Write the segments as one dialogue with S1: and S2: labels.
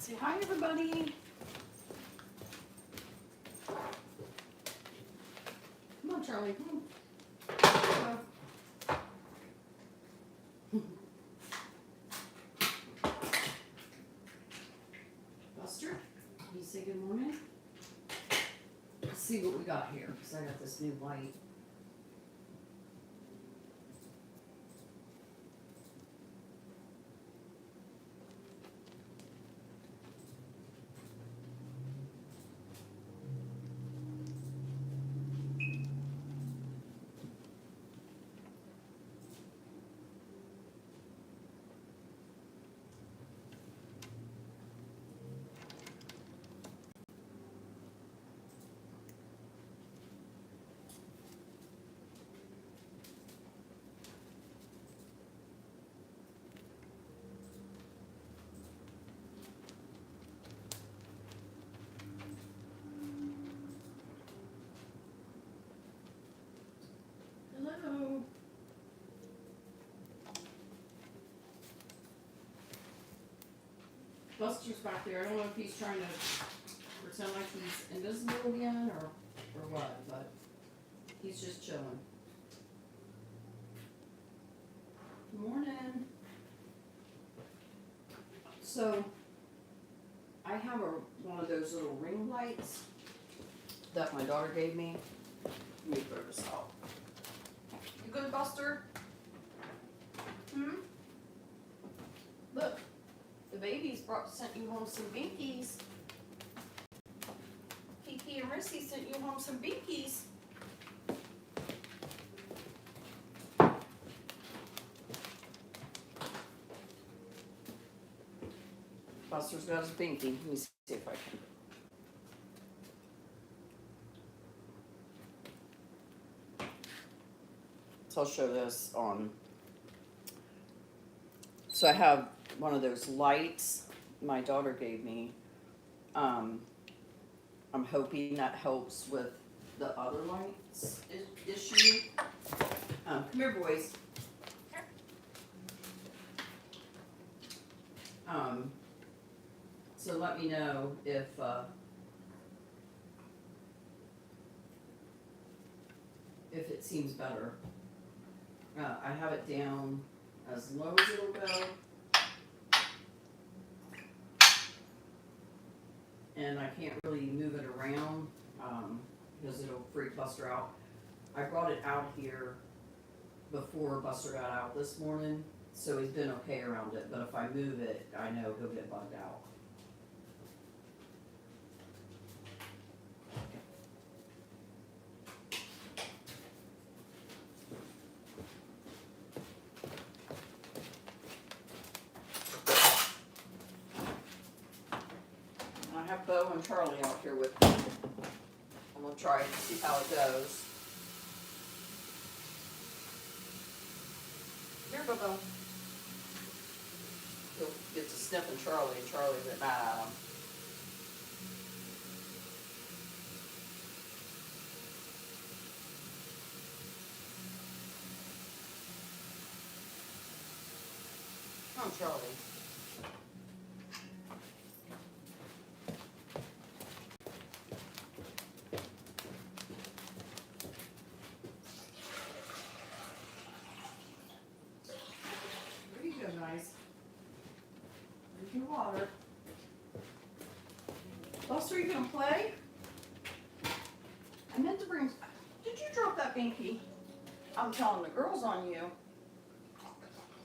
S1: Say hi, everybody. Come on, Charlie. Come on. Buster, can you say good morning? Let's see what we got here, because I got this new light. Hello. Buster's back there. I don't know if he's trying to pretend like he's invisible again or what, but he's just chilling. Good morning. So I have one of those little ring lights that my daughter gave me. Let me throw this out. You good, Buster? Look, the babies sent you home some binkies. Kiki and Rissy sent you home some binkies. Buster's got his binky. Let me see if I can. So I'll show this on. So I have one of those lights my daughter gave me. I'm hoping that helps with the other lights issue. Come here, boys. So let me know if it seems better. I have it down as low as it'll go. And I can't really move it around because it'll freak Buster out. I brought it out here before Buster got out this morning, so he's been okay around it. But if I move it, I know he'll get bugged out. I have Bo and Charlie out here with me. I'm going to try and see how it goes. Here, Bo. He'll get to sniffing Charlie, and Charlie get mad at him. Come on, Charlie. Nice. Drink your water. Buster, you gonna play? I meant to bring. Did you drop that binky? I'm telling the girls on you.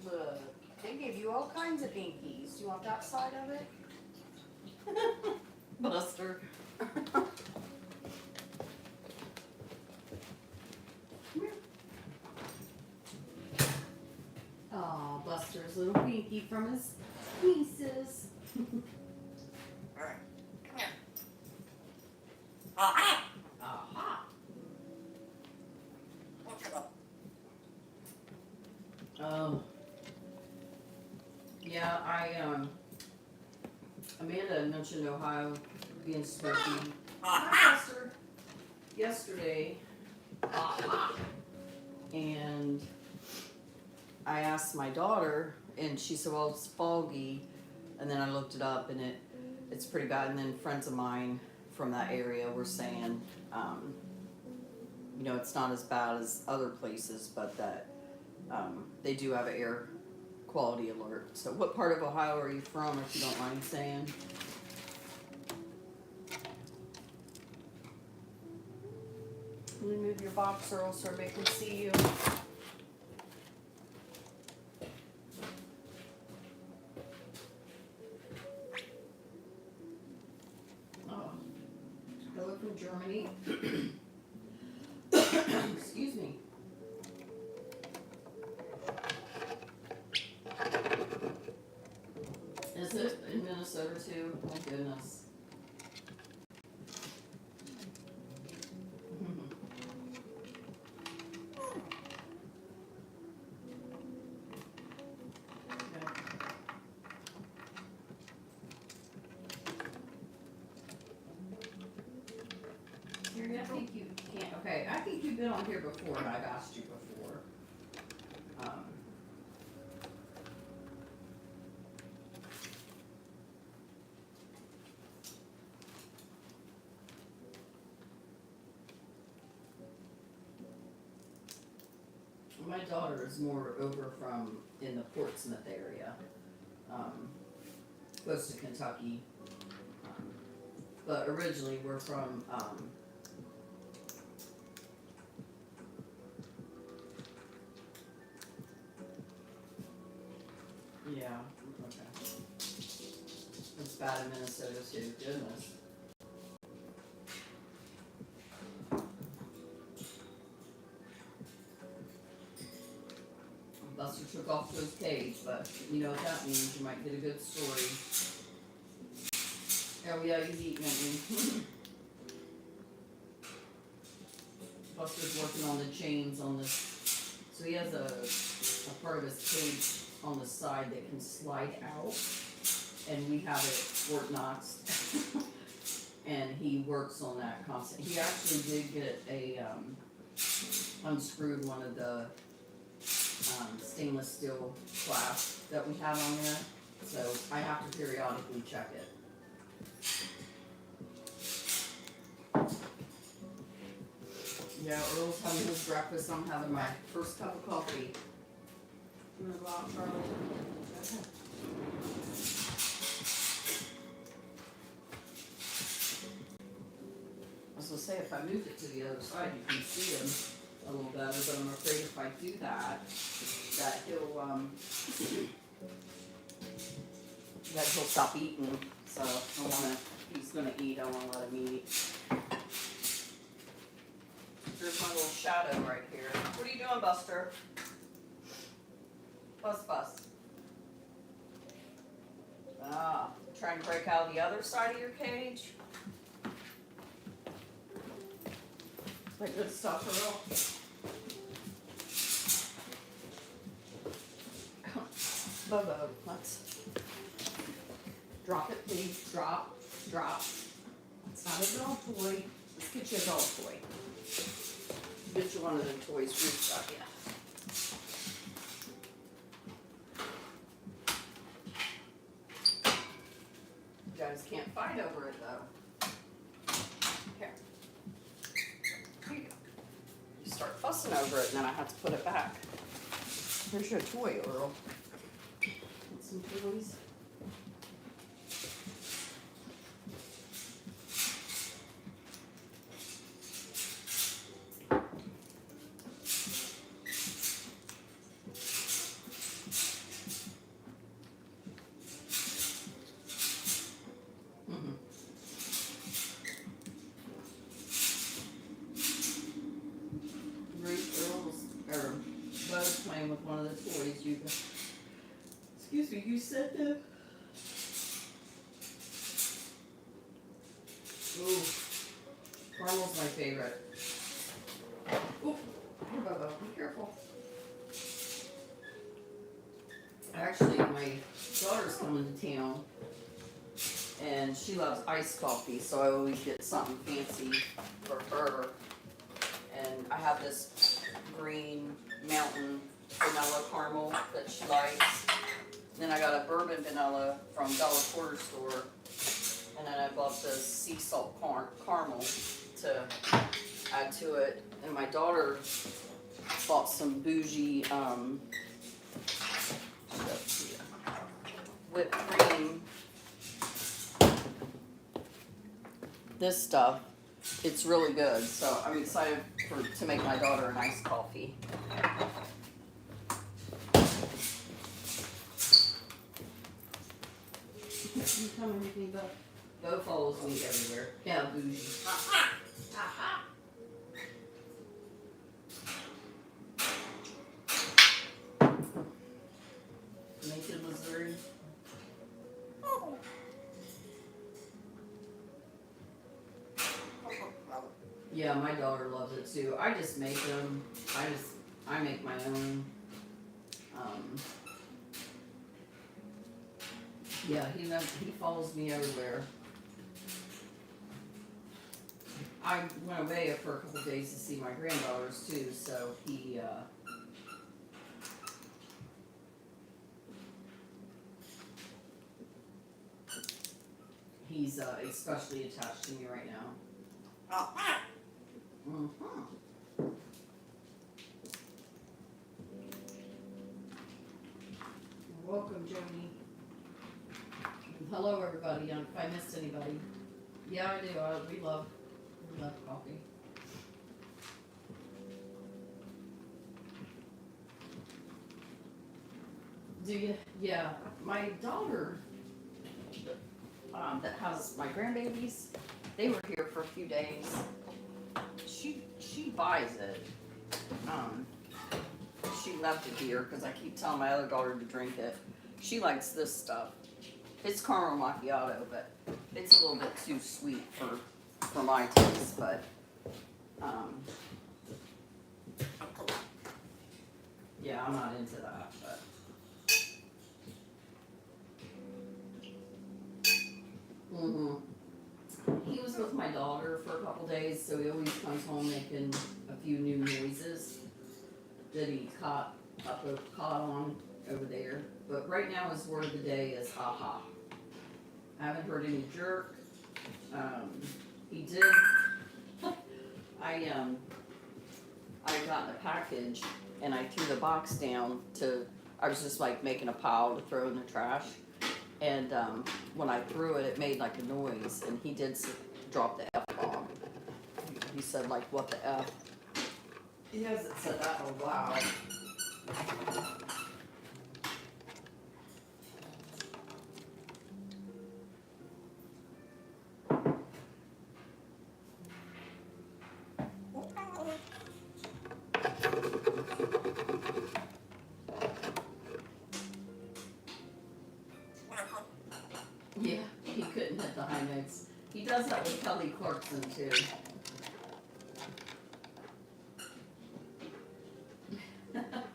S1: Look, they gave you all kinds of binkies. You want that side of it? Buster. Come here. Oh, Buster's little binky from his nieces.
S2: Alright, come here. Aha!
S1: Aha. Oh. Yeah, Amanda mentioned Ohio being smoky. Hi, Buster. Yesterday. And I asked my daughter, and she said, well, it's foggy. And then I looked it up, and it's pretty bad. And then friends of mine from that area were saying, you know, it's not as bad as other places, but that they do have an air quality alert. So what part of Ohio are you from, if you don't mind saying? Let me move your box or else everybody can see you. Oh, hello from Germany. Excuse me. Is it in Minnesota too? Oh my goodness. I think you can't. Okay, I think you've been on here before, and I've asked you before. My daughter is more over from in the Portsmouth area, close to Kentucky. But originally we're from yeah, okay. It's bad in Minnesota too, goodness. Buster took off to his cage, but you know what that means, you might get a good story. Oh yeah, he's eating at me. Buster's working on the chains on this, so he has a part of his cage on the side that can slide out, and we have it Fort Knox, and he works on that constantly. He actually did get a unscrewed one of the stainless steel clasps that we have on there, so I have to periodically check it. Yeah, Earl's having his breakfast. I'm having my first cup of coffee. You wanna go out, Charlie? Okay. I was gonna say, if I moved it to the other side, you can see him a little better, but I'm afraid if I do that he'll stop eating. So he's gonna eat. I wanna let him eat. There's my little shadow right here. What are you doing, Buster? Bus. Ah, trying to break out of the other side of your cage. Like good stuff, Earl. Bobo, let's drop it, please. Drop. It's not a doll toy. Let's get you a doll toy. Get you one of them toys roofed up, yeah. You guys can't fight over it though. Here. Here you go. You start fussing over it and then I have to put it back. Here's your toy, Earl. Want some toys? Playing with one of the toys you got. Excuse me, you said that? Ooh, caramel's my favorite. Ooh, here, Bubba, be careful. Actually, my daughter's coming to town, and she loves iced coffee, so I always get something fancy for her. And I have this green mountain vanilla caramel that she likes. And then I got a bourbon vanilla from Dollar Corner store And then I bought the sea salt caramel to add to it. And my daughter bought some bougie whipped cream. This stuff, it's really good. So I'm excited to make my daughter a nice coffee. You coming with me, Bo? Bo follows me everywhere. Yeah, bougie. Macon, Missouri. Yeah, my daughter loves it too. I just make them. I make my own. Yeah, he follows me everywhere. I went away for a couple days to see my granddaughters too, so he's especially attached to me right now. Mm-hmm. Welcome, Jody. Hello, everybody. If I missed anybody, yeah, I do. We love coffee. Do you? Yeah, my daughter, that has my grandbabies, they were here for a few days. She buys it. She left it here because I keep telling my other daughter to drink it. She likes this stuff. It's caramel macchiato, but it's a little bit too sweet for my taste. But yeah, I'm not into that. But he was with my daughter for a couple days, so he always comes home making a few new noises that he caught on over there. But right now his word of the day is ha ha. I haven't heard any jerk. He did. I got in a package and I threw the box down I was just like making a pile to throw in the trash. And when I threw it, it made like a noise, and he did drop the F-bomb. He said like, what the F? He hasn't said that in a while. Yeah, he couldn't hit the high notes. He does that with Kelly Clarkson too.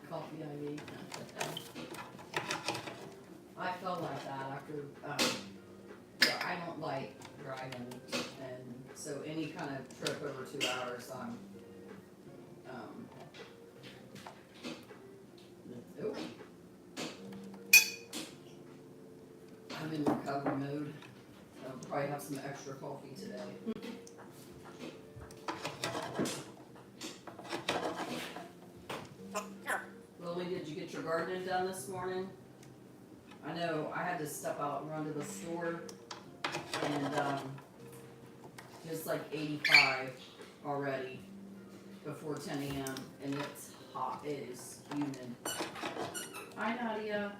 S1: Coffee IV. I felt like that after, I don't like driving, and so any kind of trip over 2 hours, I'm in recovery mode. I'll probably have some extra coffee today. Lily, did you get your gardening done this morning? I know I had to step out and run to the store, and it's like 85 already before 10 a.m. and it's hot. It is humid. Hi, Nadia.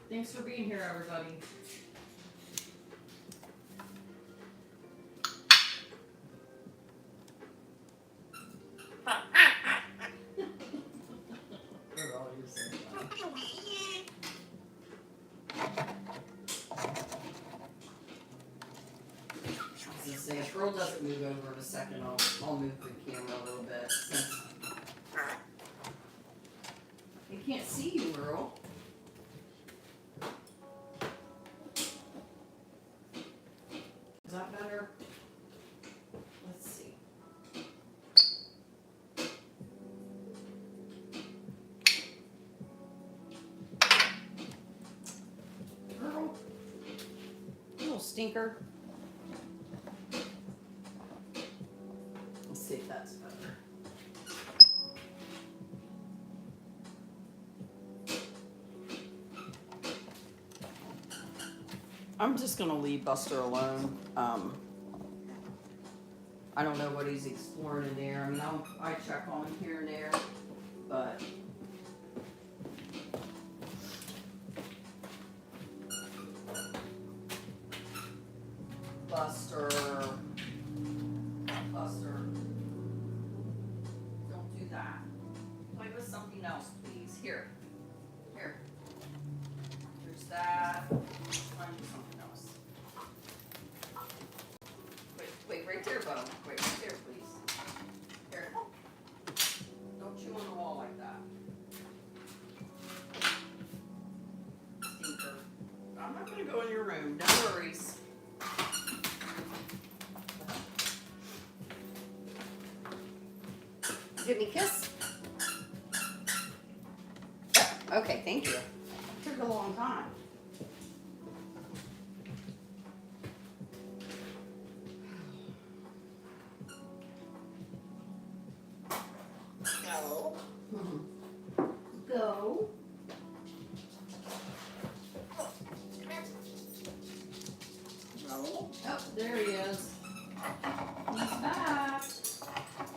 S1: Thanks for being here, everybody. Girl, you're so funny. I was gonna say, if Earl doesn't move over in a second, I'll move the camera a little bit. Since I can't see you, Earl. Is that better? Let's see. Earl? Stinker. Let's see if that's better. I'm just gonna leave Buster alone. I don't know what he's exploring in there. I mean, I check on him here and there, but Buster, don't do that. Play with something else, please. Here. There's that. Find something else. Wait, right there, Bo. Wait, right there, please. Here. Don't chew on the wall like that. Stinker. I'm not gonna go in your room. No worries. Give me a kiss. Okay, thank you. Took a long time.
S2: Go.
S1: Go.
S2: Go.
S1: Oh, there he is. He's back.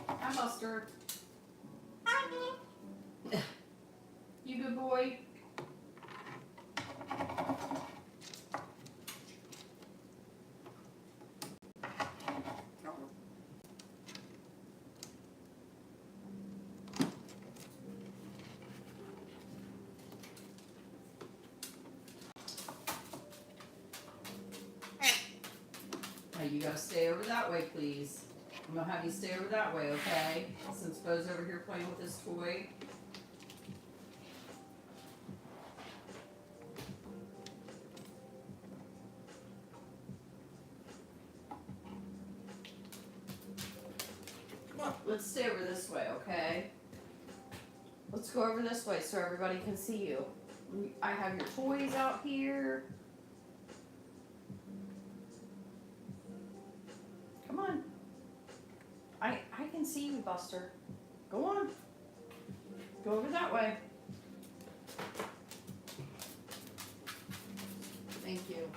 S1: Hi, Buster. You good boy? Hey, you gotta stay over that way, please. I'm gonna have you stay over that way, okay? Since Bo's over here playing with his toy. Come on, let's stay over this way, okay? Let's go over this way so everybody can see you. I have your toys out here. Come on. I can see you, Buster. Go on. Go over that way. Thank you.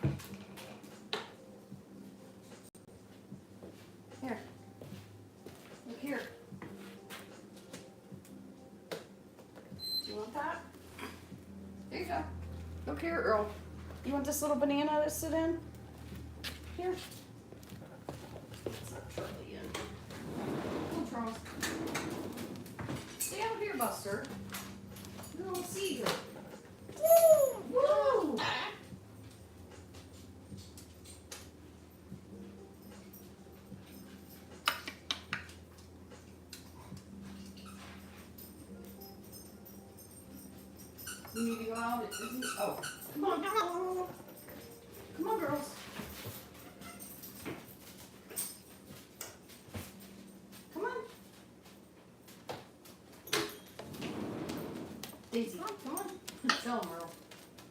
S1: Here. Look here. Do you want that? There you go. Look here, Earl. You want this little banana to sit in? Here. Let's not Charlie in. Come on, Charles. Stay out here, Buster. We don't see you. Woo! Woo! You need to go out. Oh, come on. Come on, girls. Come on. Daisy, come on. Tell him, Earl.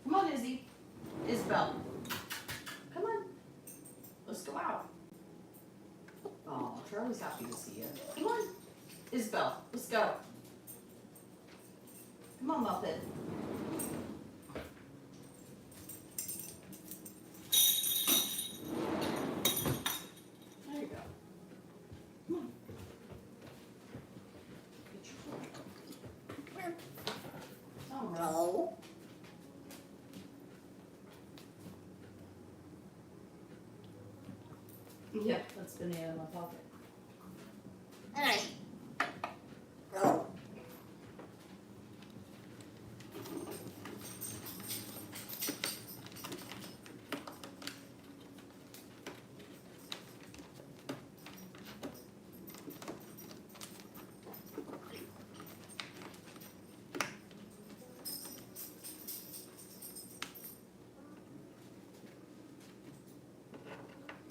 S1: Come on, Izzy. Isabel. Come on. Let's go out. Oh, Charlie's happy to see you. Come on. Isabel, let's go. Come on, Muppet. There you go. Come on. Get your toy. Oh, no. Yeah, that's banana in my pocket.
S2: Hey. Go.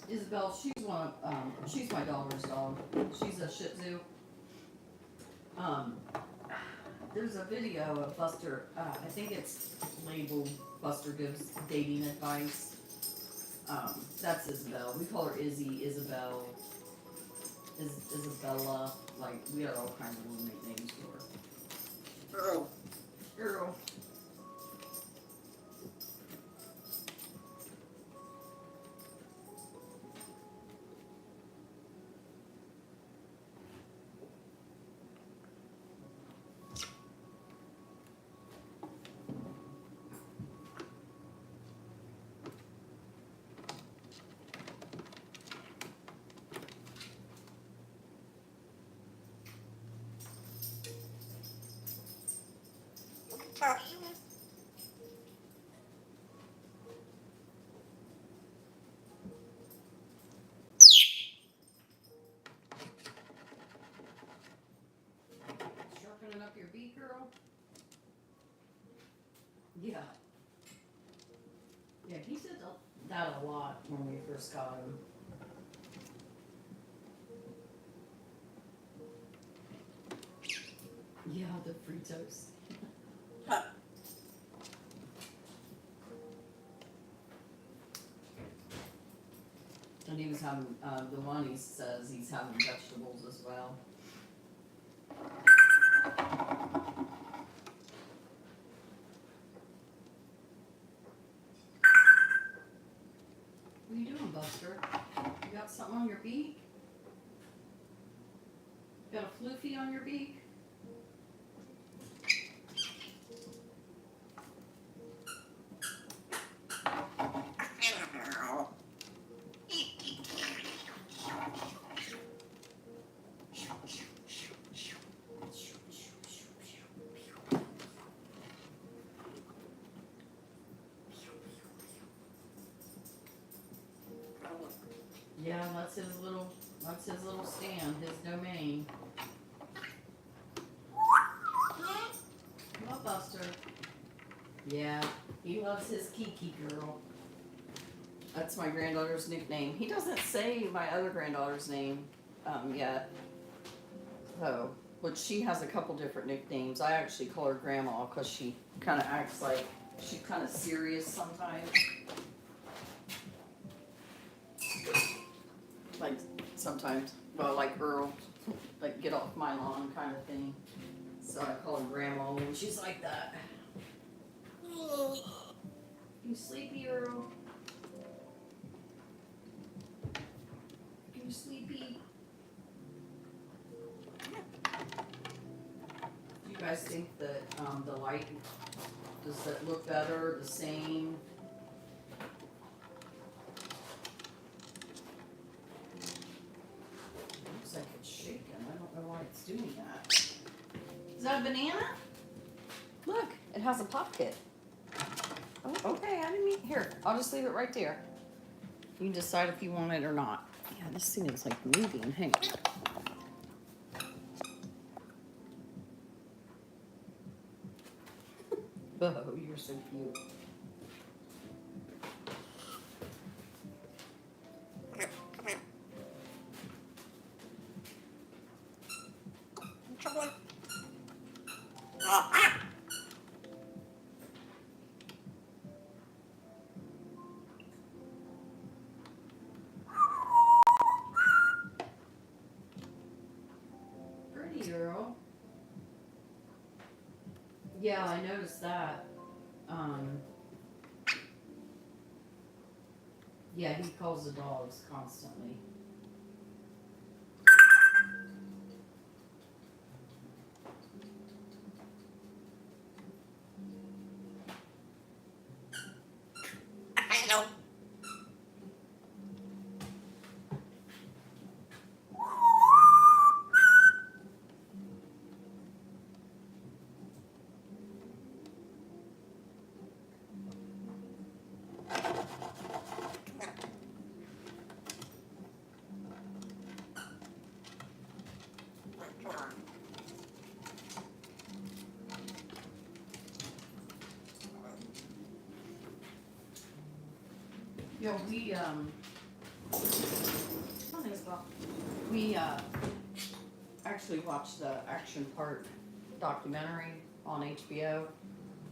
S1: Isabel, she's my daughter's dog. She's a Shih Tzu. There's a video of Buster, I think it's labeled Buster Gives Dating Advice. That's Isabel. We call her Izzy, Isabel, Isabella. Like, we had all kinds of little nicknames for her.
S2: Girl.
S1: Girl. Sharpening up your beak, girl? Yeah. Yeah, he said that a lot when we first got him. Yeah, the free toast. And he was having, the one he says he's having vegetables as well. What are you doing, Buster? You got something on your beak? Got a floofy on your beak? Yeah, that's his little stand, his domain. Come on, Buster. Yeah, he loves his Kiki girl. That's my granddaughter's nickname. He doesn't say my other granddaughter's name yet. So, but she has a couple different nicknames. I actually call her Grandma because she kind of acts like she's kind of serious sometimes. Like sometimes, well, like Earl, like get off my lawn kind of thing. So I call her Grandma when she's like that. You sleepy, Earl? You sleepy? Do you guys think that the light, does that look better, the same? Looks like it's shaking. I don't know why it's doing that. Is that a banana? Look, it has a pop kit. Oh, okay, I didn't mean, here, I'll just leave it right there. You can decide if you want it or not. Yeah, this thing is like moving, hang on. Oh, you're so cute. Pretty girl. Yeah, I noticed that. Yeah, he calls the dogs constantly. You know, we actually watched the Action Park documentary on HBO.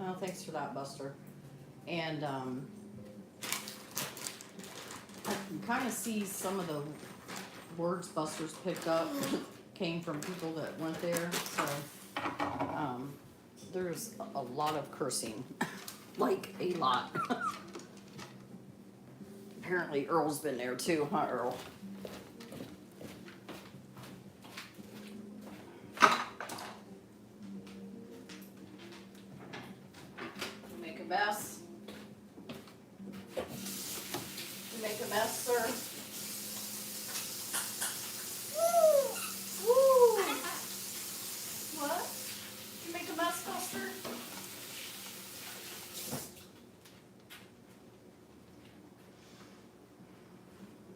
S1: Oh, thanks for that, Buster. And kind of see some of the words Buster's picked up came from people that went there. So there's a lot of cursing, like a lot. Apparently Earl's been there too, huh, Earl? You make a mess. You make a mess, sir. Woo! What? You make a mess, Buster?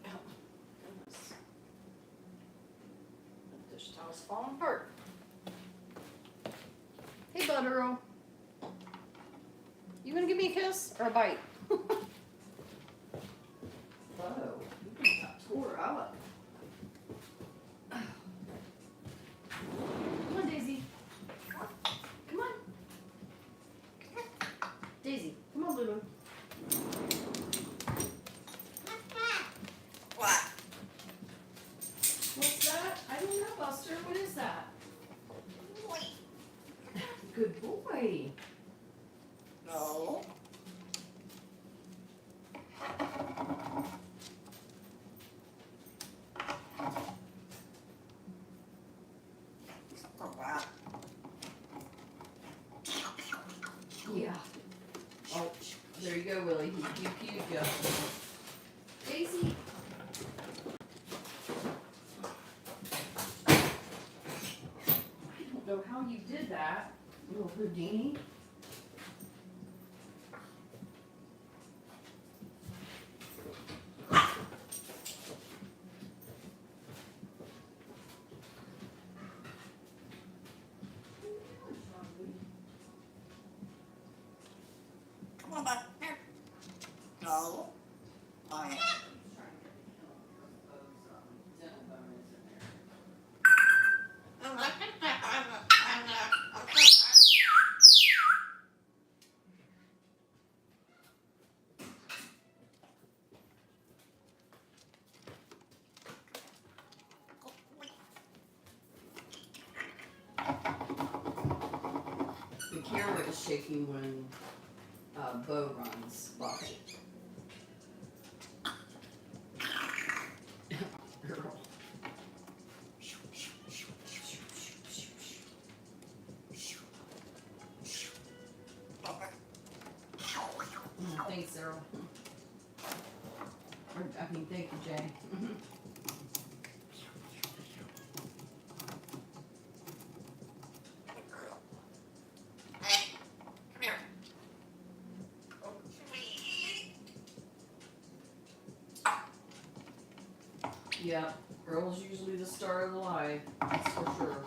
S1: Oh, goodness. The dish towel's falling apart. Hey, Bud Earl. You gonna give me a kiss or a bite? Oh, you got tore up. Come on, Daisy. Come on. Daisy, come on, Lulu.
S2: What?
S1: What's that? I don't know, Buster. What is that? Good boy.
S2: No.
S1: Yeah. Oh, there you go, Willie. He peed you. Daisy. I don't know how you did that, little Houdini.
S2: Come on, bud. Here. No. Oh, yeah.
S1: The camera is shaking when Bo runs by. Girl. Thanks, Earl. Thank you, Jay. Yeah, Earl's usually the star of the live, that's for sure.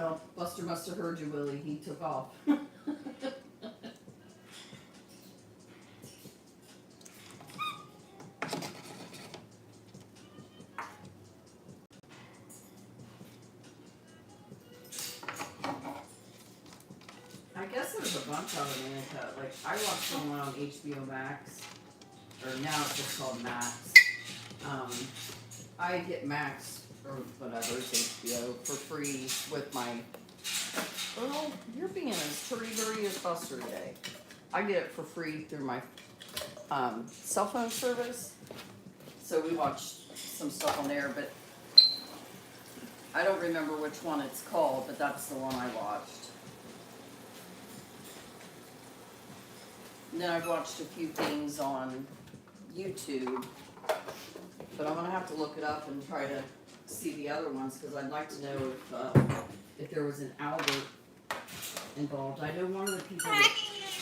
S1: Oh, Buster must have heard you, Willie. He took off. I guess there's a bunch of them in it. Like, I watched the one on HBO Max, or now it's just called Max. I get Max, or whatever, it's HBO, for free with my... Oh, you're being as hurry-burry as Buster today. I get it for free through my cell phone service. So we watched some stuff on there, but I don't remember which one it's called, but that's the one I watched. And then I've watched a few things on YouTube, but I'm gonna have to look it up and try to see the other ones, because I'd like to know if there was an Albert involved. I know one of the people that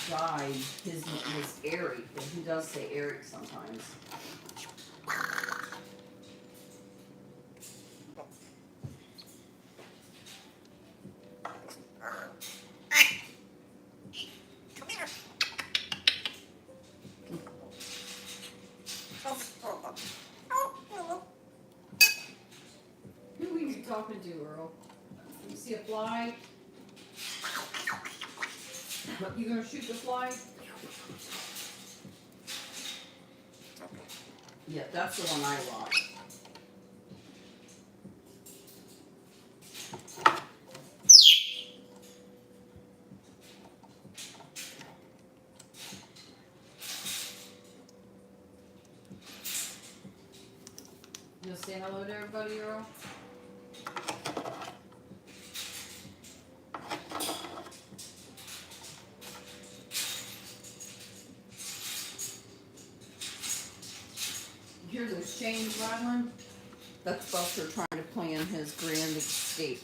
S1: died, his name was Eric, and he does say Eric sometimes.
S2: Come here. Oh,
S1: talking to, Earl? You see a fly? What, you gonna shoot the fly? Yeah, that's the one I lost. You gonna say hello to everybody, Earl? You hear those chains rattling? That's Buster trying to plan his grand escape.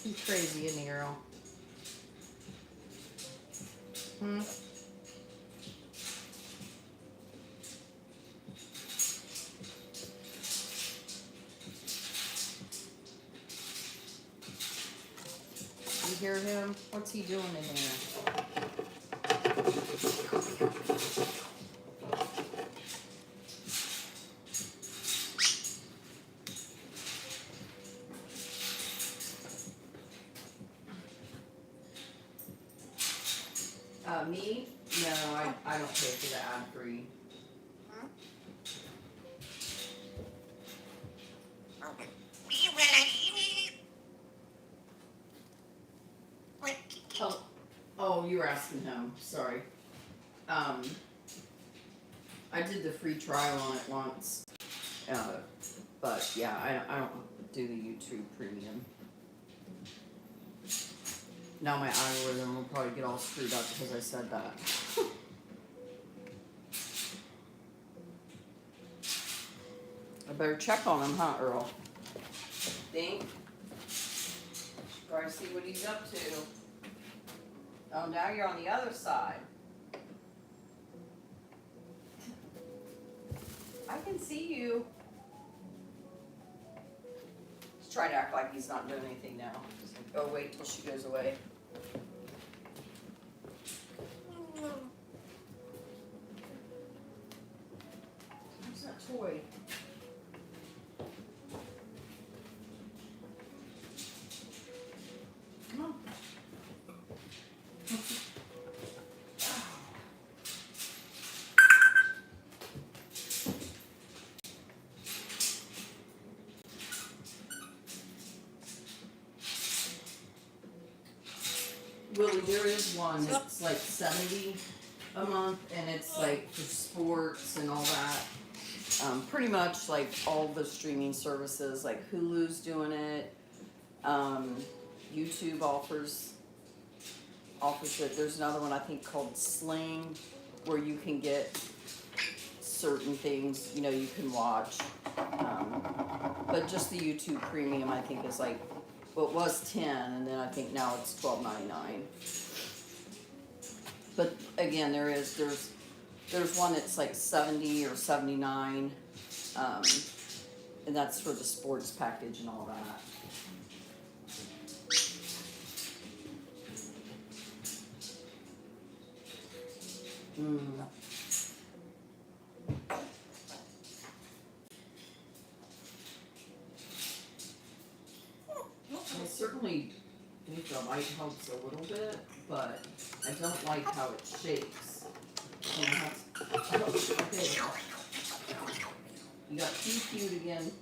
S1: He's crazy, isn't he, Earl? Hmm? You hear him? What's he doing in there? Me? No, I don't pay for the ad free. Oh, you were asking him. Sorry. I did the free trial on it once. But yeah, I don't do the YouTube premium. Now my algorithm will probably get all screwed up because I said that. I better check on him, huh, Earl? Think? Try to see what he's up to. Oh, now you're on the other side. I can see you. Just try to act like he's not doing anything now. Just like, oh, wait till she goes away. Where's that toy? Come on. Willie, there is one that's like $70 a month, and it's like for sports and all that. Pretty much like all the streaming services, like Hulu's doing it. YouTube offers it. There's another one I think called Sling, where you can get certain things, you can watch. But just the YouTube premium, I think, is like, well, it was $10, and then I think now it's $12.99. But again, there's one that's like $70 or $79, and that's for the sports package and all that. I certainly think the light helps a little bit, but I don't like how it shakes. Okay. You got too cute again.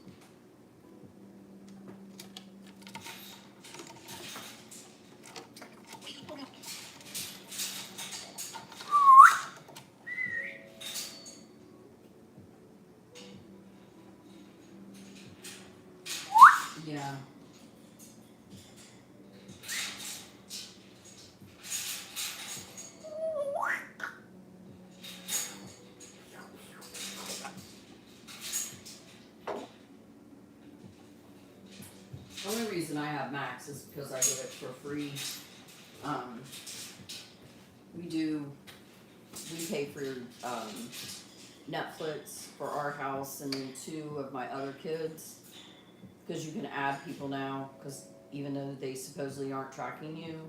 S1: Yeah. The only reason I have Max is because I get it for free. We pay for Netflix for our house and then 2 of my other kids, because you can add people now, because even though they supposedly aren't tracking you,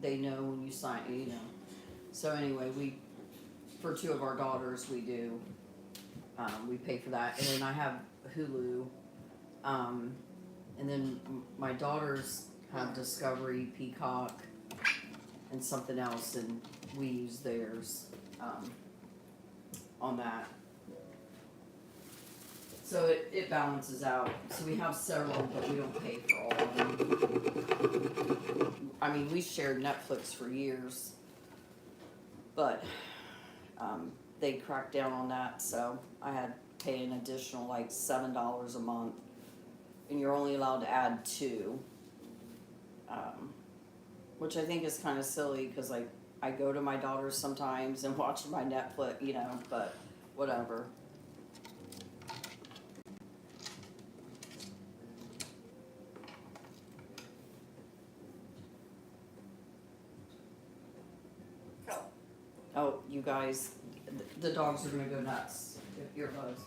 S1: they know when you sign, So anyway, for 2 of our daughters, we do. We pay for that, and then I have Hulu. And then my daughters have Discovery, Peacock, and something else, and we use theirs on that. So it balances out. So we have several, but we don't pay for all of them. I mean, we shared Netflix for years, but they cracked down on that, so I had to pay an additional like $7 a month, and you're only allowed to add 2, which I think is kind of silly because I go to my daughters sometimes and watch my Netflix, you know, but whatever.
S2: Go.
S1: Oh, you guys, the dogs are gonna go nuts with earbuds.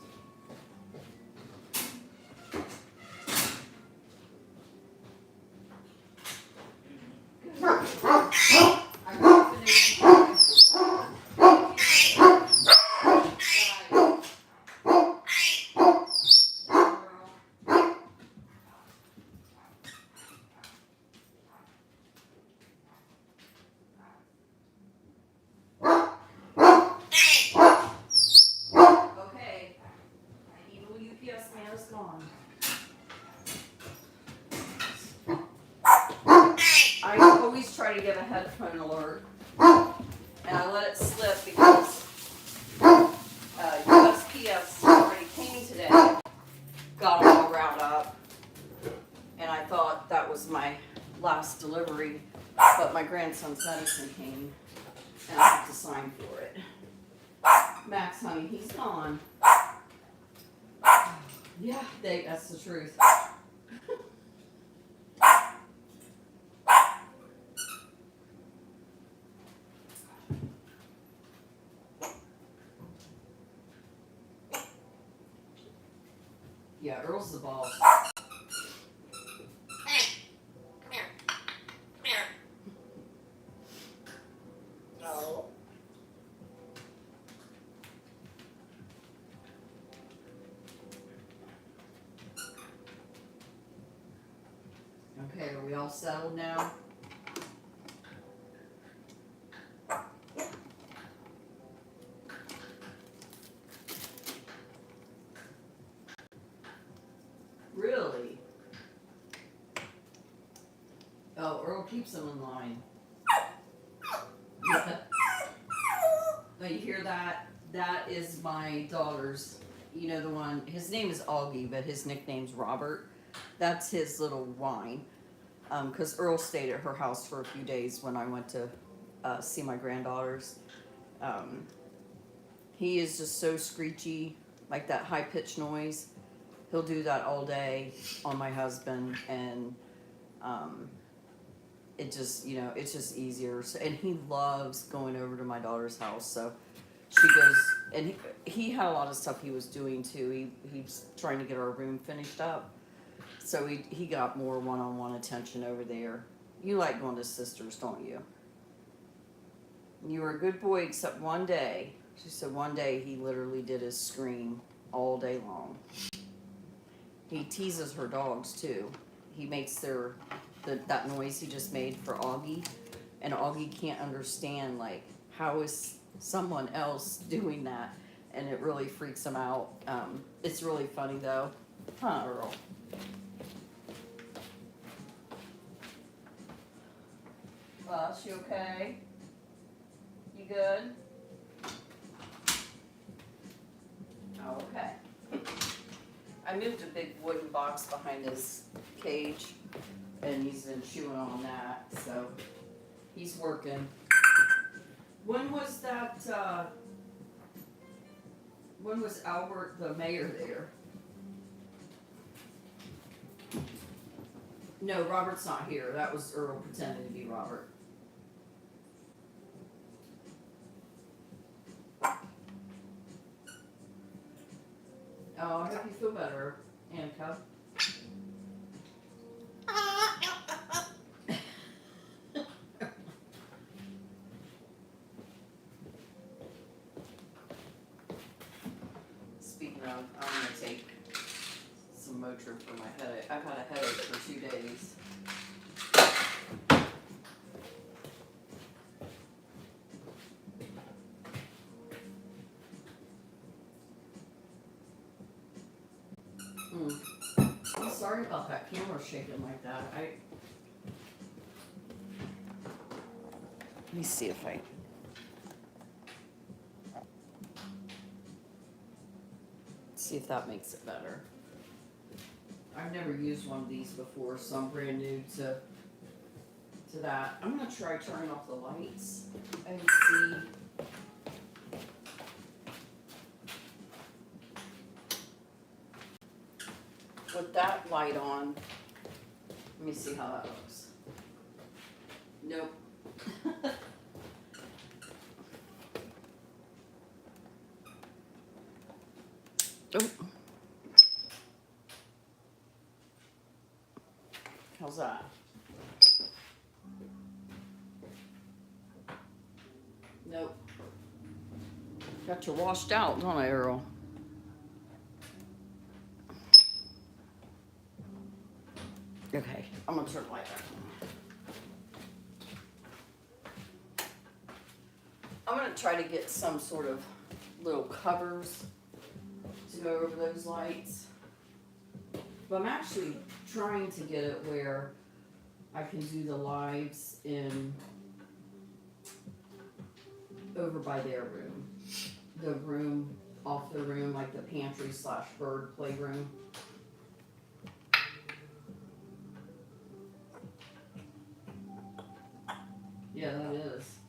S1: Okay, evil UPS man is gone. I always try to get a headphone alert, and I let it slip because USPS already came today, got them all wrapped up, and I thought that was my last delivery, but my grandson's medicine came, and I have to sign for it. Max, honey, he's gone. Yeah, that's the truth. Yeah, Earl's the boss.
S2: Hey, come here. Come here. No.
S1: Okay, are we all settled now? Really? Oh, Earl keeps them in line. Yeah. Oh, you hear that? That is my daughter's. You know the one, his name is Augie, but his nickname's Robert. That's his little whine. Because Earl stayed at her house for a few days when I went to see my granddaughters. He is just so screechy, like that high-pitched noise. He'll do that all day on my husband, and it just, you know, it's just easier. So, and he loves going over to my daughter's house, so she goes, and he had a lot of stuff he was doing too. He's trying to get our room finished up, so he got more one-on-one attention over there. You like going to sisters, don't you? You were a good boy except one day. She said one day he literally did his scream all day long. He teases her dogs too. He makes that noise he just made for Augie, and Augie can't understand, like, how is someone else doing that, and it really freaks him out. It's really funny though, huh, Earl? She okay? You good? Oh, okay. I moved a big wooden box behind his cage, and he's been chewing on that, so he's working. When was that, when was Albert the mayor there? No, Robert's not here. That was Earl pretending to be Robert. Oh, I hope you feel better, Annika. Speaking of, I'm gonna take some Motrin for my headache. I've had a headache for 2 days. I'm sorry about that camera shaking like that. Let me see if I... See if that makes it better. I've never used one of these before, so I'm brand new to that. I'm gonna try turning off the lights and see. With that light on, let me see how that looks. Nope. Oh. How's that? Nope. Got you washed out, don't I, Earl? Okay, I'm gonna turn the light back on. I'm gonna try to get some sort of little covers to go over those lights. But I'm actually trying to get it where I can do the lives in over by their room. The room off the room, like the pantry / bird playroom. Yeah, that is.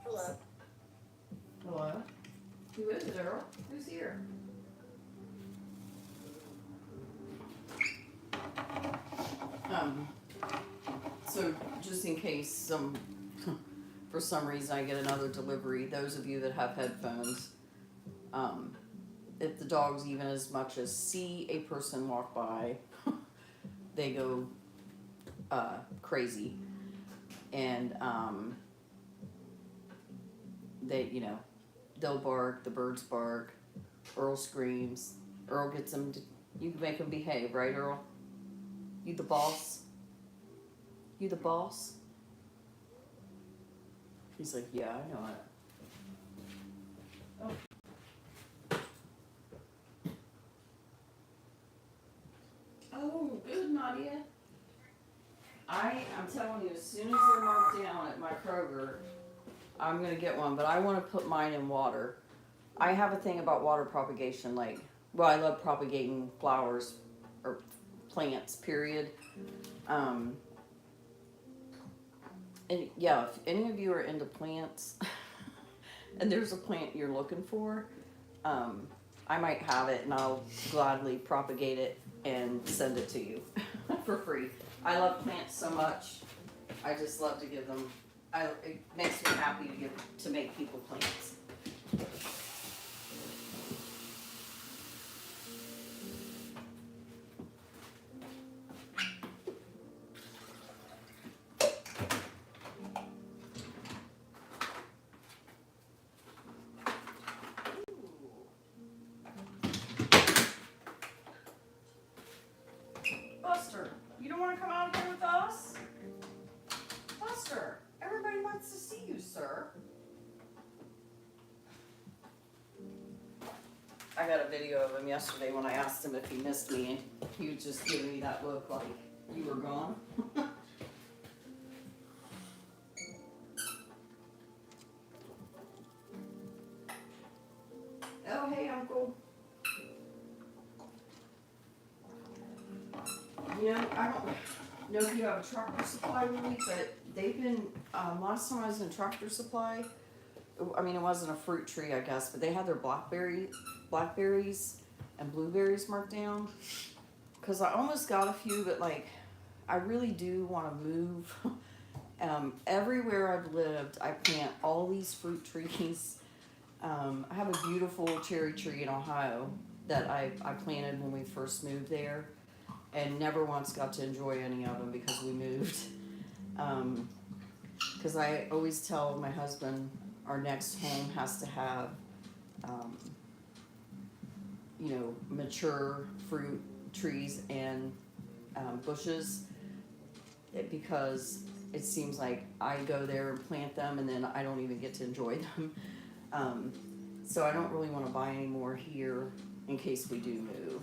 S2: Hello.
S1: Hello? Who is it, Earl? Who's here? So just in case for some reason I get another delivery, those of you that have headphones, if the dogs even as much as see a person walk by, they go crazy. And they, they'll bark, the birds bark, Earl screams, Earl gets them you can make them behave, right, Earl? You the boss? You the boss? He's like, yeah, I know it. Oh, good, Nadia. I'm telling you, as soon as they're marked down at my Kroger, I'm gonna get one, but I want to put mine in water. I have a thing about water propagation, I love propagating flowers or plants, period. And yeah, if any of you are into plants and there's a plant you're looking for, I might have it and I'll gladly propagate it and send it to you for free. I love plants so much. I just love to give them. It makes me happy to make people plants. Buster, you don't want to come out here with us? Buster, everybody wants to see you, sir. I got a video of him yesterday when I asked him if he missed me, and he was just giving me that look like you were gone. Oh, hey, Uncle. I don't know if you have a Tractor Supply really, but they've been, last time I was in Tractor Supply, I mean, it wasn't a fruit tree, I guess, but they had their blackberries and blueberries marked down. Cause I almost got a few, but I really do want to move. Everywhere I've lived, I plant all these fruit trees. I have a beautiful cherry tree in Ohio that I planted when we first moved there, and never once got to enjoy any of them because we moved. Because I always tell my husband our next home has to have mature fruit trees and bushes, because it seems like I go there and plant them and then I don't even get to enjoy them. So I don't really want to buy any more here in case we do move.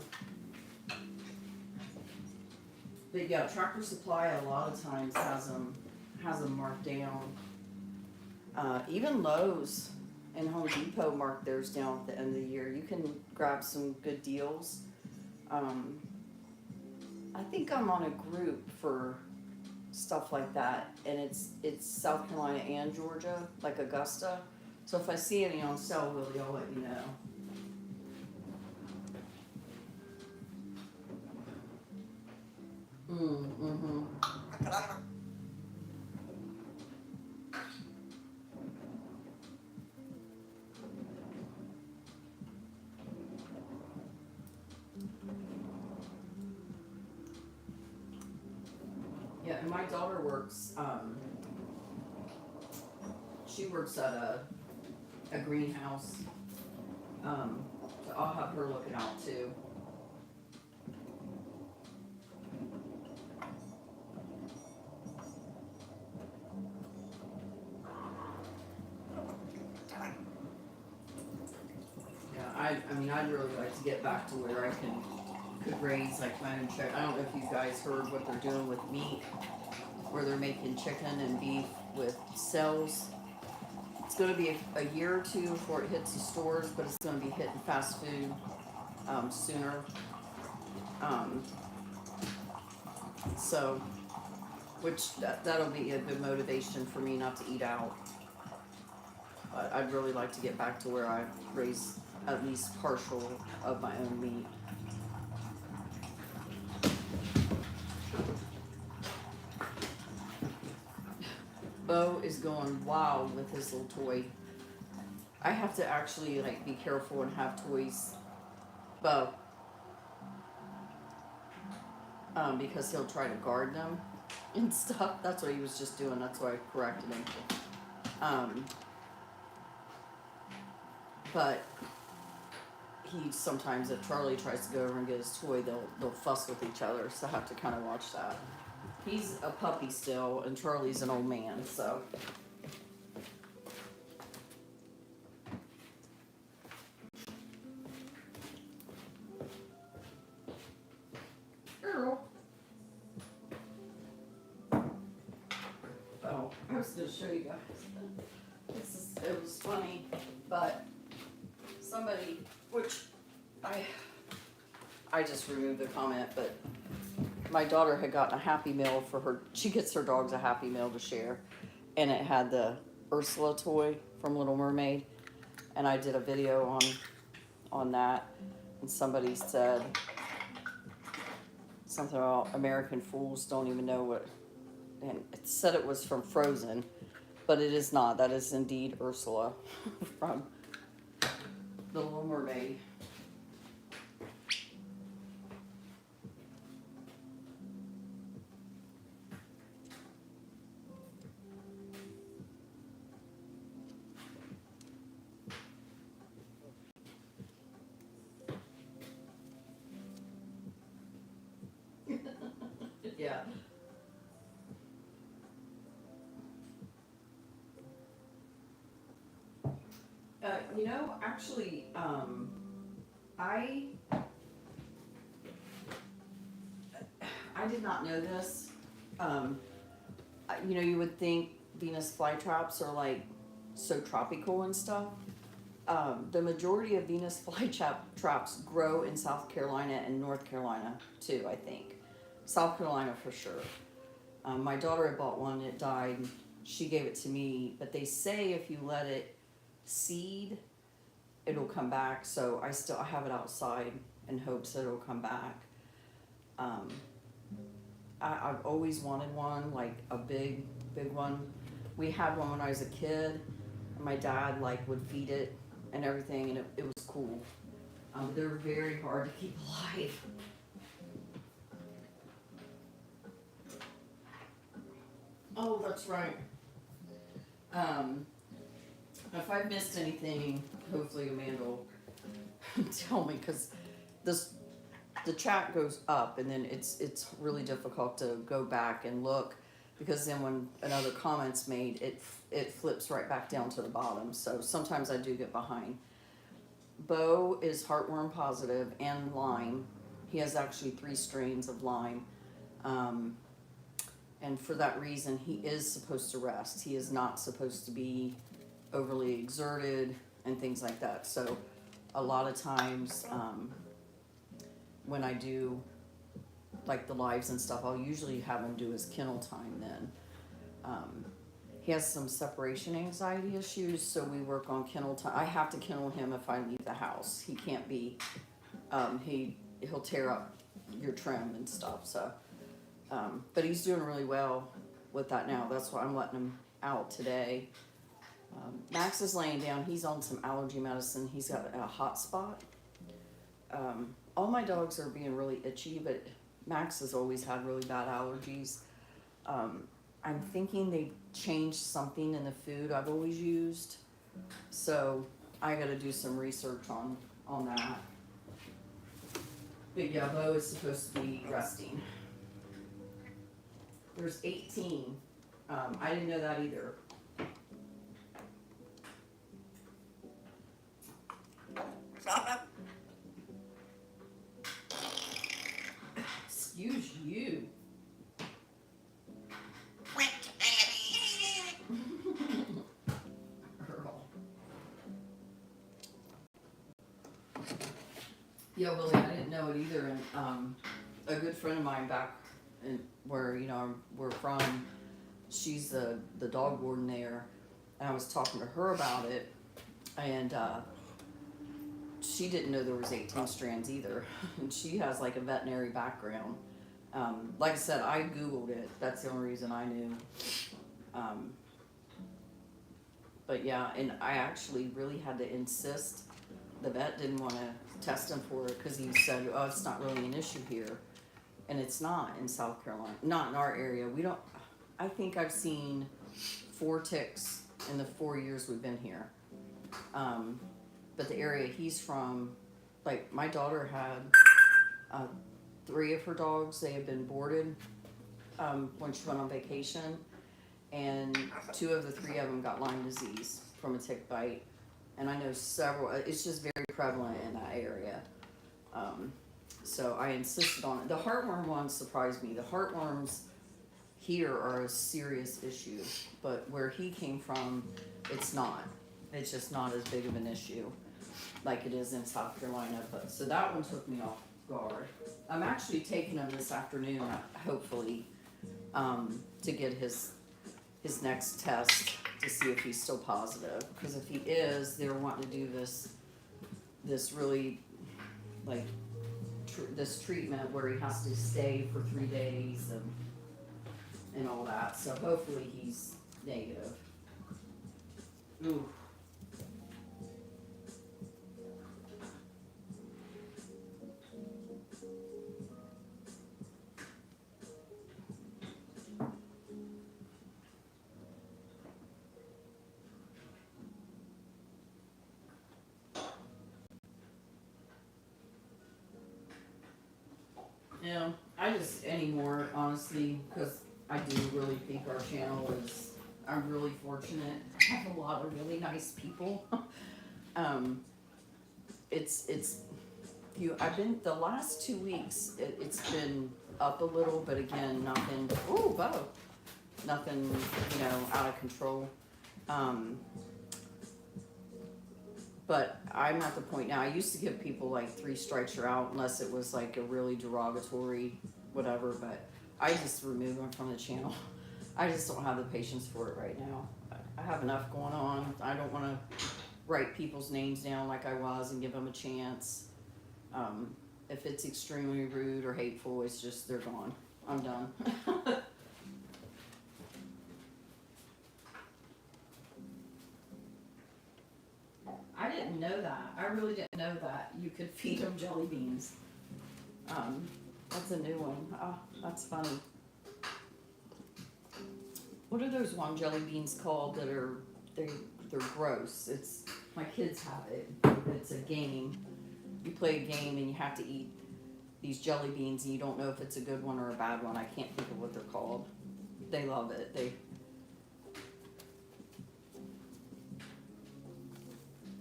S1: But yeah, Tractor Supply a lot of times has them marked down. Even Lowe's and Home Depot mark theirs down at the end of the year. You can grab some good deals. I think I'm on a group for stuff like that, and it's South Carolina and Georgia, like Augusta. So if I see any on sale, Willie, I'll let you know. Mm-hmm. Yeah, and my daughter works, she works at a greenhouse. So I'll have her looking out too. Yeah, I mean, I'd really like to get back to where I could raise like my own chicken. I don't know if you guys heard what they're doing with meat, where they're making chicken and beef with cells. It's going to be a year or two before it hits the stores, but it's going to be hitting fast food sooner. So, which that'll be a good motivation for me not to eat out. But I'd really like to get back to where I raise at least partial of my own meat. Bo is going wild with his little toy. I have to actually like be careful and have toys. Bo. Because he'll try to guard them and stuff. That's what he was just doing. That's why I corrected him. But he sometimes, if Charlie tries to go over and get his toy, they'll fuss with each other. So I have to kind of watch that. He's a puppy still, and Charlie's an old man, so. Girl. Oh, I was going to show you guys. It was funny, but somebody, which I just removed the comment, but my daughter had gotten a Happy Meal for her. She gets her dogs a Happy Meal to share, and it had the Ursula toy from Little Mermaid, and I did a video on that, and somebody said something about American fools don't even know what, and it said it was from Frozen, but it is not. That is indeed Ursula from The Little Mermaid. Yeah. Actually, I did not know this. You would think Venus flytraps are like so tropical and stuff. The majority of Venus flytraps grow in South Carolina and North Carolina too, I think. South Carolina for sure. My daughter had bought one, it died. She gave it to me, but they say if you let it seed, it'll come back. So I have it outside in hopes that it'll come back. I've always wanted one, like a big one. We had one when I was a kid, and my dad would feed it and everything, and it was cool. They're very hard to keep alive. Oh, that's right. If I've missed anything, hopefully Amanda will tell me, because the chat goes up, and then it's really difficult to go back and look, because then when another comment's made, it flips right back down to the bottom. So sometimes I do get behind. Bo is heartworm positive and Lyme. He has actually 3 strains of Lyme. And for that reason, he is supposed to rest. He is not supposed to be overly exerted and things like that. So a lot of times, when I do like the lives and stuff, I'll usually have him do his kennel time then. He has some separation anxiety issues, so we work on kennel time. I have to kennel him if I leave the house. He can't be, he'll tear up your trim and stuff, so. But he's doing really well with that now. That's why I'm letting him out today. Max is laying down. He's on some allergy medicine. He's got a hot spot. All my dogs are being really itchy, but Max has always had really bad allergies. I'm thinking they changed something in the food I've always used. So I gotta do some research on that. But yeah, Bo is supposed to be resting. There's 18. I didn't know that either. Excuse you. Earl. Yeah, Willie, I didn't know it either. And a good friend of mine back in where we're from, she's the dog warden there, and I was talking to her about it, and she didn't know there was 18 strands either. And she has like a veterinary background. Like I said, I Googled it. That's the only reason I knew. But yeah, and I actually really had to insist. The vet didn't want to test him for it because he said, oh, it's not really an issue here. And it's not in South Carolina, not in our area. We don't, I think I've seen 4 ticks in the 4 years we've been here. But the area he's from, like my daughter had 3 of her dogs. They had been boarded when she went on vacation, and 2 of the 3 of them got Lyme disease from a tick bite. And I know several. It's just very prevalent in that area. So I insisted on it. The heartworm one surprised me. The heartworms here are a serious issue, but where he came from, it's not. It's just not as big of an issue like it is in South Carolina. But so that one took me off guard. I'm actually taking him this afternoon, hopefully, to get his next test to see if he's still positive. Because if he is, they're wanting to do this really like this treatment where he has to stay for 3 days and all that. So hopefully he's negative. Ooh. Yeah, I just anymore, honestly, because I do really think our channel is, I'm really fortunate. I have a lot of really nice people. I've been, the last 2 weeks, it's been up a little, but again, nothing, ooh, Bo, nothing, out of control. But I'm at the point now, I used to give people like 3 strikes you're out unless it was like a really derogatory whatever, but I just remove them from the channel. I just don't have the patience for it right now. I have enough going on. I don't want to write people's names down like I was and give them a chance. If it's extremely rude or hateful, it's just, they're gone. I'm done. I didn't know that. I really didn't know that. You could feed them jelly beans. That's a new one. Oh, that's funny. What are those one jelly beans called that are, they're gross? It's, my kids have it. It's a game. you play a game and you have to eat these jelly beans and you don't know if it's a good one or a bad one. I can't think of what they're called. They love it.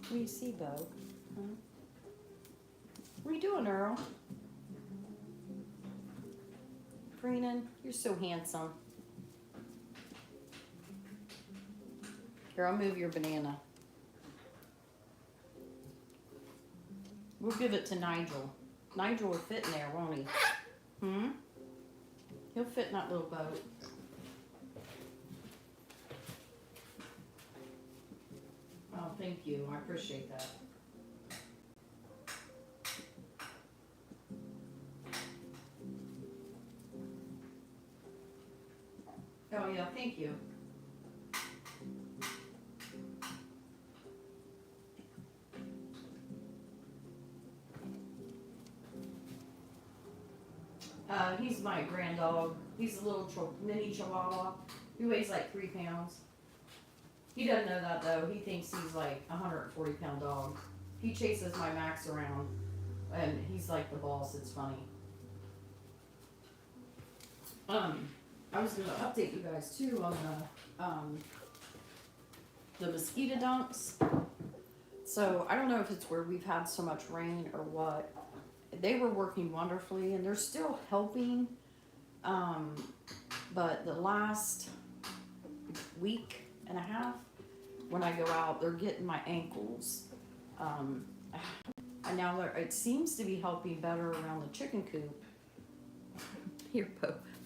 S1: What do you see, Bo? Huh? What are you doing, Earl? Greenan, you're so handsome. Here, I'll move your banana. We'll give it to Nigel. Nigel will fit in there, won't he? He'll fit in that little boat. Oh, thank you. I appreciate that. Oh, yeah, thank you. He's my grand dog. He's a little mini chihuahua. He weighs like 3 pounds. He doesn't know that though. He thinks he's like a 140-pound dog. He chases my Max around and he's like the boss. It's funny. I was gonna update you guys too on the mosquito dunks. So I don't know if it's where we've had so much rain or what. They were working wonderfully and they're still helping. But the last week and a half, when I go out, they're getting my ankles. And now it seems to be helping better around the chicken coop. Here,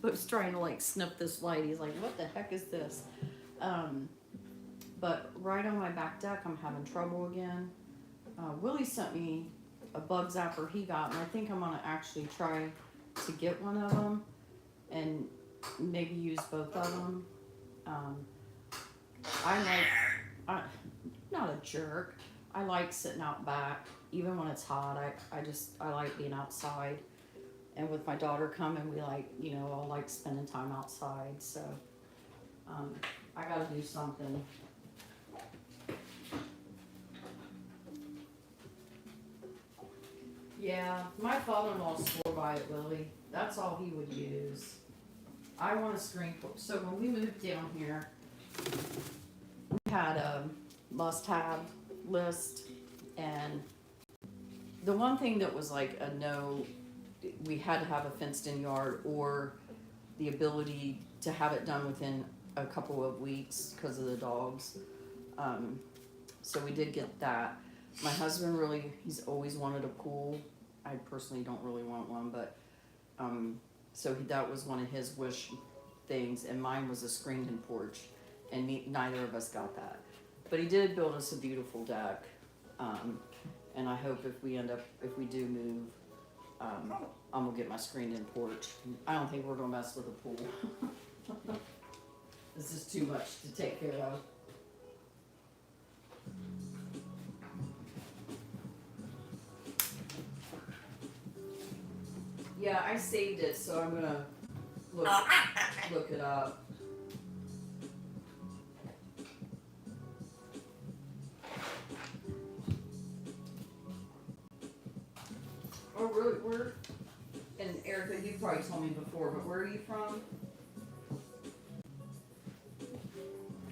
S1: Po's trying to like sniff this light. He's like, what the heck is this? But right on my back deck, I'm having trouble again. Willie sent me a bug zapper he got, and I think I'm gonna actually try to get one of them and maybe use both of them. I'm not a jerk. I like sitting out back, even when it's hot. I like being outside. And with my daughter coming, we like, all like spending time outside. So, I gotta do something. Yeah, my father-in-law swore by it, Willie. That's all he would use. I want a screen. So when we moved down here, we had a must-have list, and the one thing that was like a no, we had to have a fenced-in yard or the ability to have it done within a couple of weeks because of the dogs. So we did get that. My husband he's always wanted a pool. I personally don't really want one, but so that was one of his wish things, and mine was a screened-in porch, and neither of us got that. But he did build us a beautiful deck, and I hope if we do move, I'm gonna get my screened-in porch. I don't think we're gonna mess with a pool. This is too much to take care of. Yeah, I saved it, so I'm gonna look it up. Oh, really? And Erica, you probably told me before, but where are you from?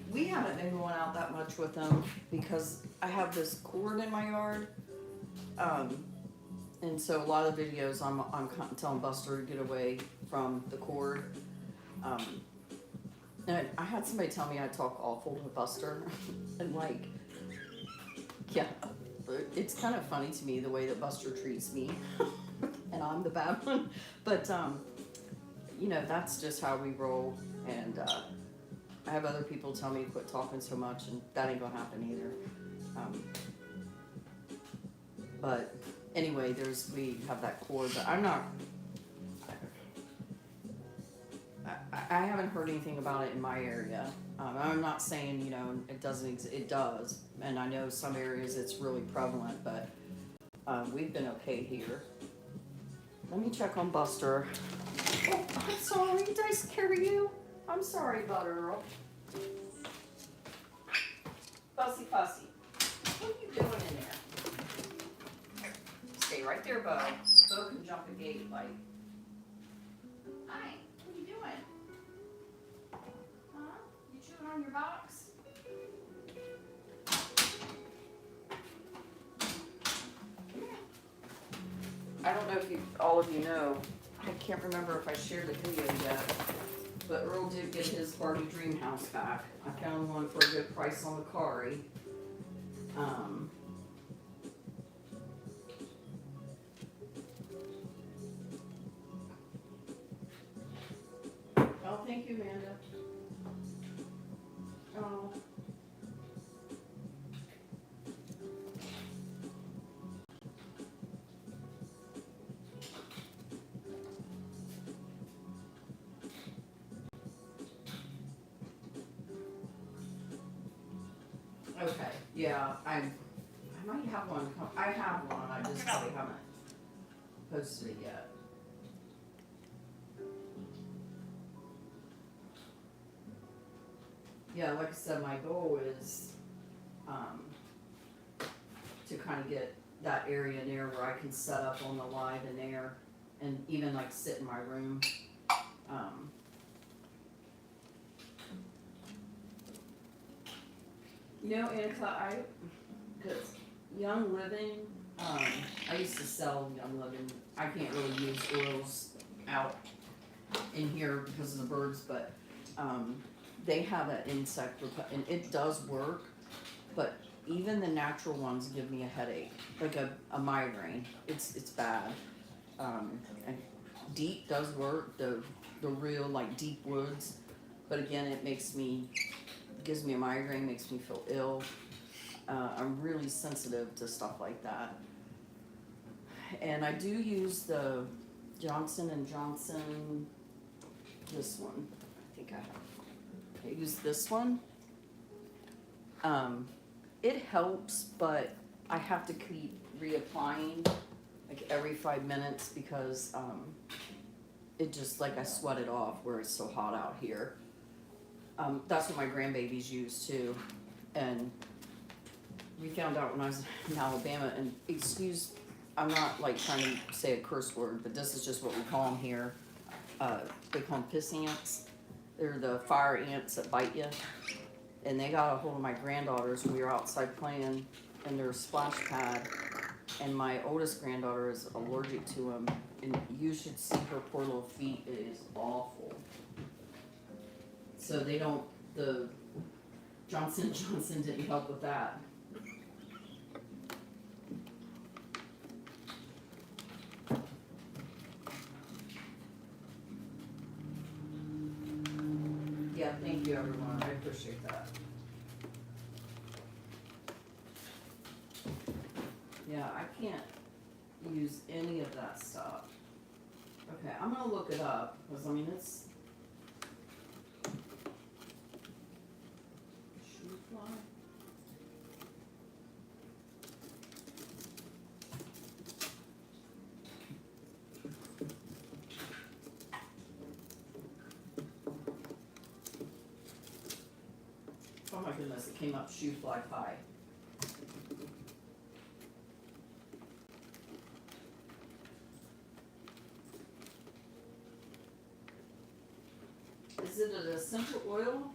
S1: We haven't been going out that much with them because I have this cord in my yard. And so a lot of videos I'm telling Buster to get away from the cord. And I had somebody tell me I talk awful to Buster. And like, yeah, it's kind of funny to me the way that Buster treats me. And I'm the bad one. But, that's just how we roll. And I have other people tell me to quit talking so much, and that ain't gonna happen either. But anyway, we have that cord, but I haven't heard anything about it in my area. I'm not saying, it doesn't it does. And I know some areas it's really prevalent, but we've been okay here. Let me check on Buster. Oh, I'm sorry, did I scare you? I'm sorry, Butter. Fussy. What are you doing in there? Stay right there, Bo. Bo can jump a gate like. Hi, what are you doing? Huh? You chewing on your box? I don't know if all of you know, I can't remember if I shared the video yet, but Earl did get his Barbie dream house back. I found one for a good price on the Kari. Oh, thank you, Amanda. Oh. Okay, yeah, I might have one. I have one. I just probably haven't posted it yet. Yeah, like I said, my goal is to kind of get that area in there where I can set up on the live and air, and even like sit in my room. You know, Annika, because Young Living, I used to sell Young Living. I can't really use oils out in here because of the birds, but they have an insect and it does work, but even the natural ones give me a headache, like a migraine. It's bad. And deep does work, the real like deep woods, but again, it gives me a migraine, makes me feel ill. I'm really sensitive to stuff like that. And I do use the Johnson & Johnson, this one, I think I use this one. It helps, but I have to keep reapplying like every 5 minutes because it just like I sweat it off where it's so hot out here. That's what my grandbabies use too. And we found out when I was in Alabama, and I'm not like trying to say a curse word, but this is just what we call them here. They call them piss ants. They're the fire ants that bite you. And they got a hold of my granddaughters when we were outside playing in their splash pad. And my oldest granddaughter is allergic to them. And you should see her poor little feet. It is awful. So the Johnson & Johnson didn't help with that. Yeah, thank you everyone, I appreciate that. Yeah, I can't use any of that stuff. Okay, I'm gonna look it up, because I mean it's shoe fly. Oh my goodness, it came up shoe fly pie. Is it an essential oil?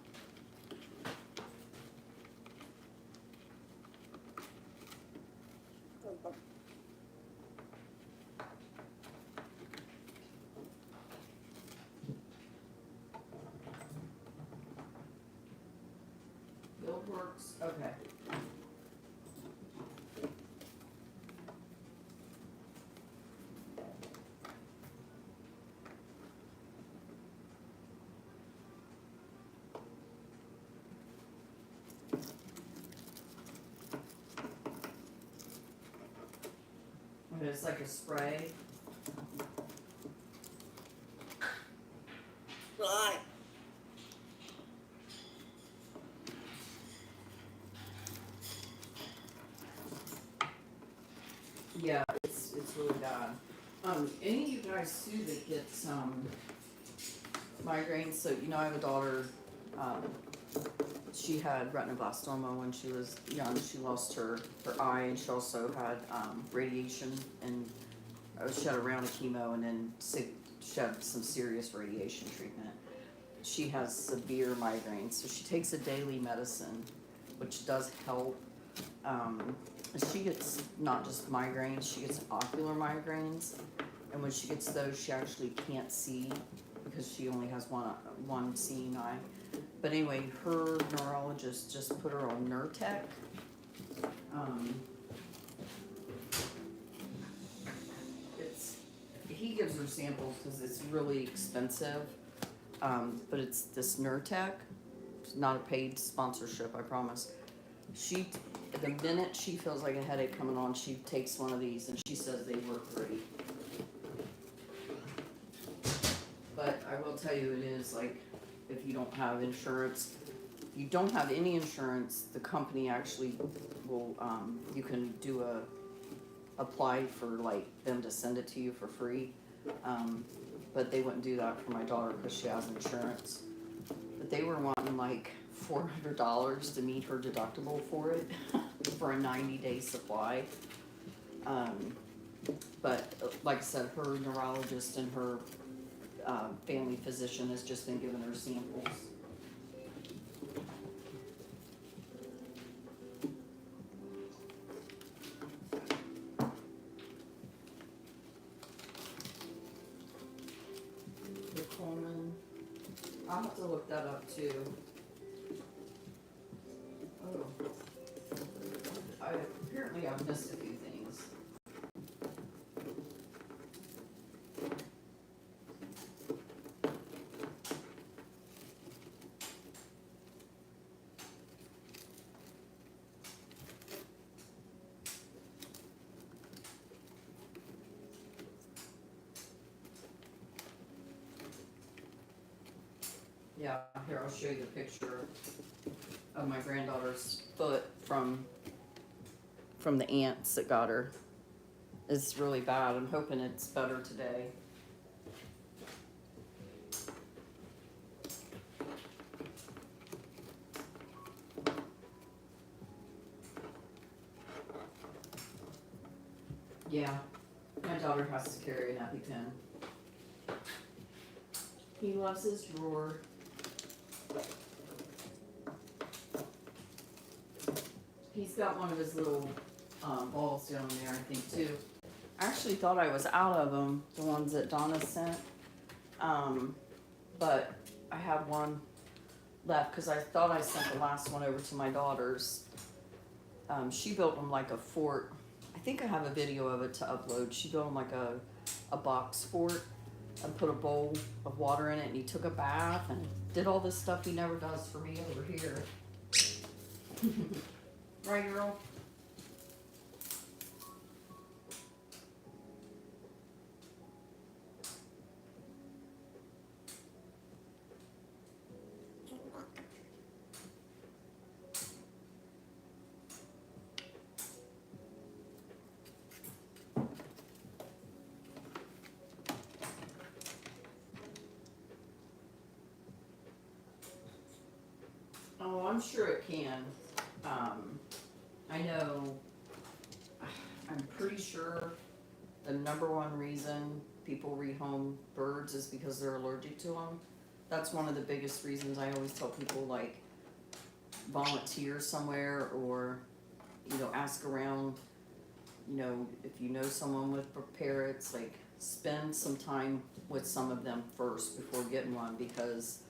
S1: Quirks, okay. Okay, it's like a spray.
S2: Right.
S1: Yeah, it's really bad. Any of you guys too that get migraines, so you know I have a daughter she had retinoblastoma when she was young. She lost her eye, and she also had radiation, and she had a round of chemo, and then she had some serious radiation treatment. She has severe migraines, so she takes a daily medicine, which does help. She gets not just migraines, she gets ocular migraines, and when she gets those, she actually can't see because she only has one seeing eye. But anyway, her neurologist just put her on Nurtec. He gives her samples because it's really expensive, but it's this Nurtec. It's not a paid sponsorship, I promise. The minute she feels like a headache coming on, she takes one of these, and she says they work great. But I will tell you, it is like, if you don't have insurance, you don't have any insurance, the company actually will, you can do apply for like them to send it to you for free. But they wouldn't do that for my daughter because she has insurance. But they were wanting like $400 to meet her deductible for it for a 90-day supply. But like I said, her neurologist and her family physician has just been giving her samples. The Coleman, I'll have to look that up too. Oh, apparently I've missed a few things. Yeah, here, I'll show you the picture of my granddaughter's foot from the ants that got her. It's really bad. I'm hoping it's better today. Yeah, my daughter has to carry an EpiPen. He loves his drawer. He's got one of his little balls down there, I think, too. I actually thought I was out of them, the ones that Donna sent. But I had one left because I thought I sent the last one over to my daughters. She built them like a fort. I think I have a video of it to upload. She built them like a box fort and put a bowl of water in it, and he took a bath and did all this stuff he never does for me over here. Right, girl? Oh, I'm sure it can. I know, I'm pretty sure the #1 reason people rehome birds is because they're allergic to them. That's one of the biggest reasons. I always tell people, like, volunteer somewhere, or, ask around, if you know someone with parrots, like, spend some time with some of them first before getting one, because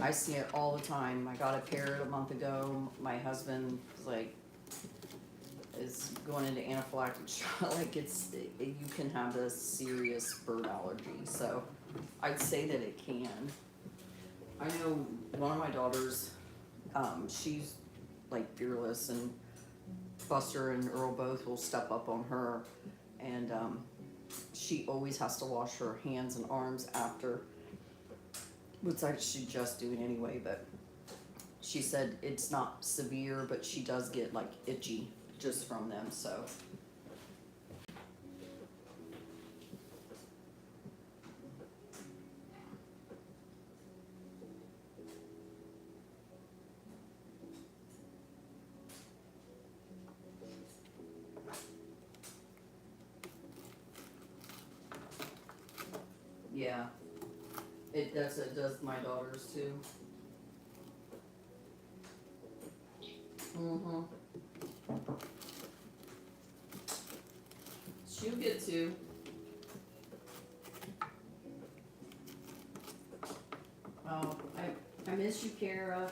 S1: I see it all the time. I got a parrot a month ago. My husband is going into anaphylactic shock. Like, you can have a serious bird allergy. So I'd say that it can. I know one of my daughters, she's like fearless, and Buster and Earl both will step up on her, and she always has to wash her hands and arms after, which I should just do it anyway, but she said it's not severe, but she does get like itchy just from them, so. Yeah. It does my daughters too. Mm-hmm. She'll get to. Oh, I miss you, Kara.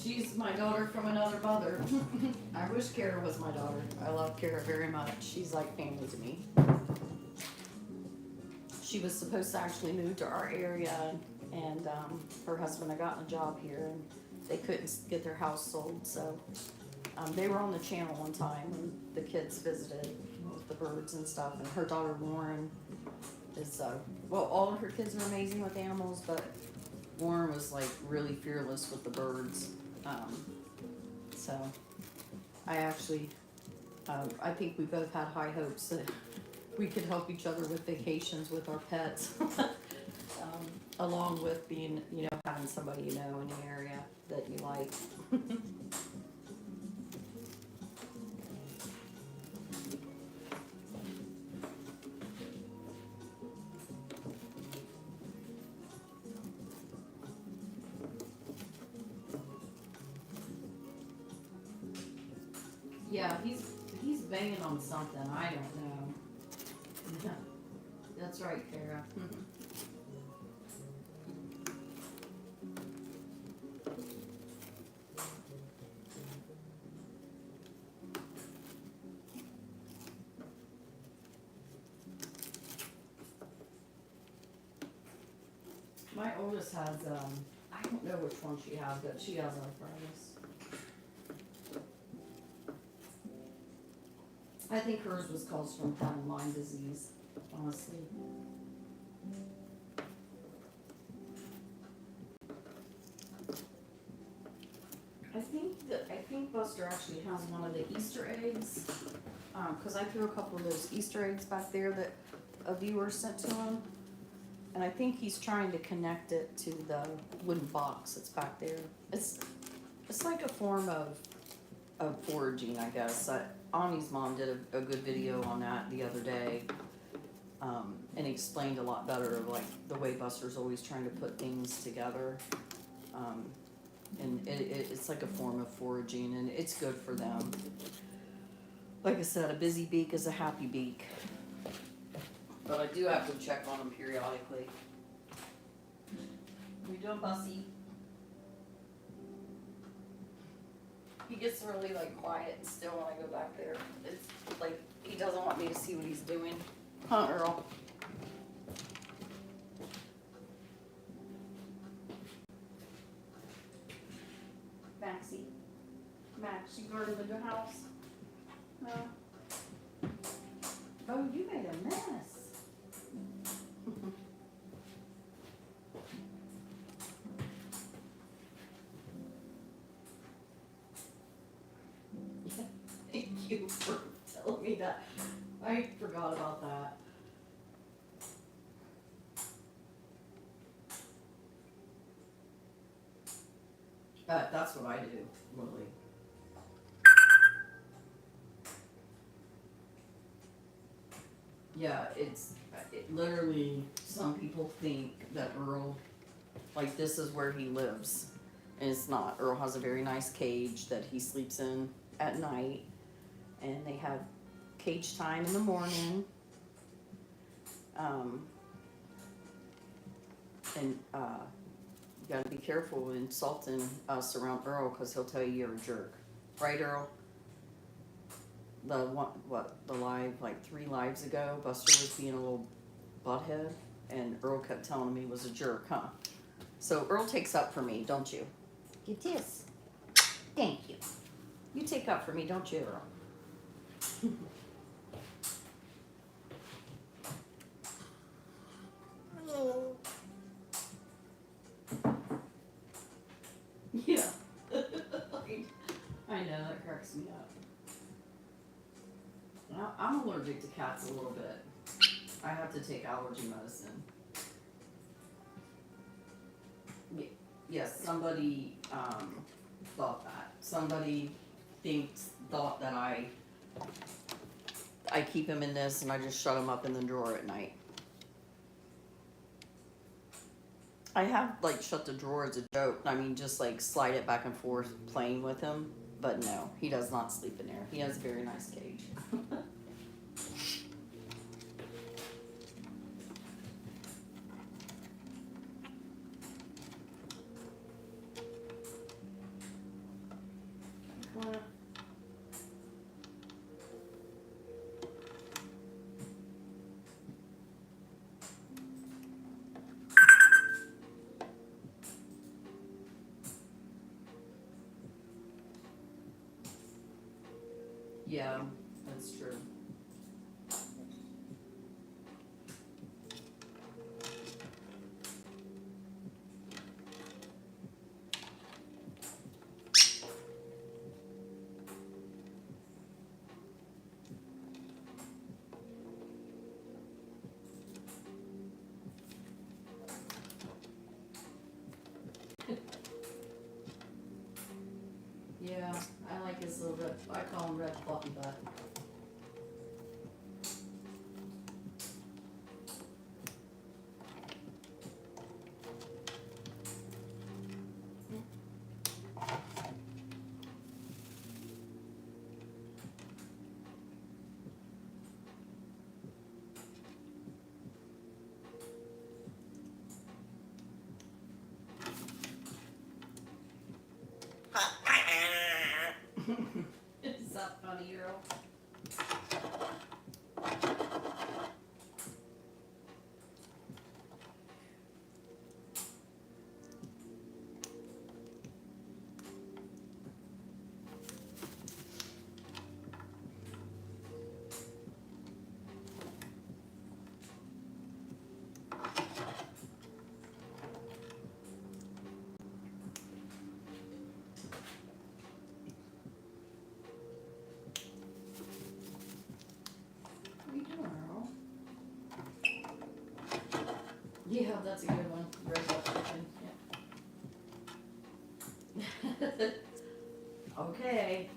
S1: She's my daughter from another mother. I wish Kara was my daughter. I love Kara very much. She's like family to me. She was supposed to actually move to our area, and her husband had gotten a job here, and they couldn't get their house sold, so they were on the channel one time, and the kids visited with the birds and stuff, and her daughter Lauren is, well, all of her kids are amazing with animals, but Lauren was like really fearless with the birds. So I actually, I think we both had high hopes that we could help each other with vacations with our pets, along with being, having somebody in the area that you like. Yeah, he's banging on something. I don't know. That's right, Kara. My oldest has, I don't know which one she has, but she has arthritis. I think hers was caused from having Lyme disease, honestly. I think Buster actually has one of the Easter eggs, because I threw a couple of those Easter eggs back there that a viewer sent to him, and I think he's trying to connect it to the wooden box that's back there. It's like a form of foraging, I guess. Ani's mom did a good video on that the other day, and explained a lot better, like the way Buster's always trying to put things together. And it's like a form of foraging, and it's good for them. Like I said, a busy beak is a happy beak. But I do have to check on them periodically. What are you doing, Bussy? He gets really quiet and still when I go back there. It's like he doesn't want me to see what he's doing. Huh, Earl? Maxie. Max, you guarded the house? No. Oh, you made a mess. Thank you for telling me that. I forgot about that. That's what I do, Lily. Yeah, it literally, some people think that Earl, this is where he lives. And it's not. Earl has a very nice cage that he sleeps in at night. And they have cage time in the morning. You gotta be careful insulting us around Earl, because he'll tell you you're a jerk. Right, Earl? The 3 lives ago, Buster was being a little butthead, and Earl kept telling him he was a jerk, huh? So Earl takes up for me, don't you? It is. Thank you. You take up for me, don't you, Earl? Yeah. I know, that cracks me up. I'm allergic to cats a little bit. I have to take allergy medicine. Yes, somebody thought that. Somebody thought that I keep him in this and I just shut him up in the drawer at night. I have like shut the drawer as a joke. I mean, just like slide it back and forth playing with him. But no, he does not sleep in there. He has a very nice cage. Yeah, that's true. Yeah, I like his little red, I call him Red Fluffy Butt. Is that funny, Earl? What are you doing, Earl? Yeah, that's a good one. Red Butt chicken. Yeah. Okay.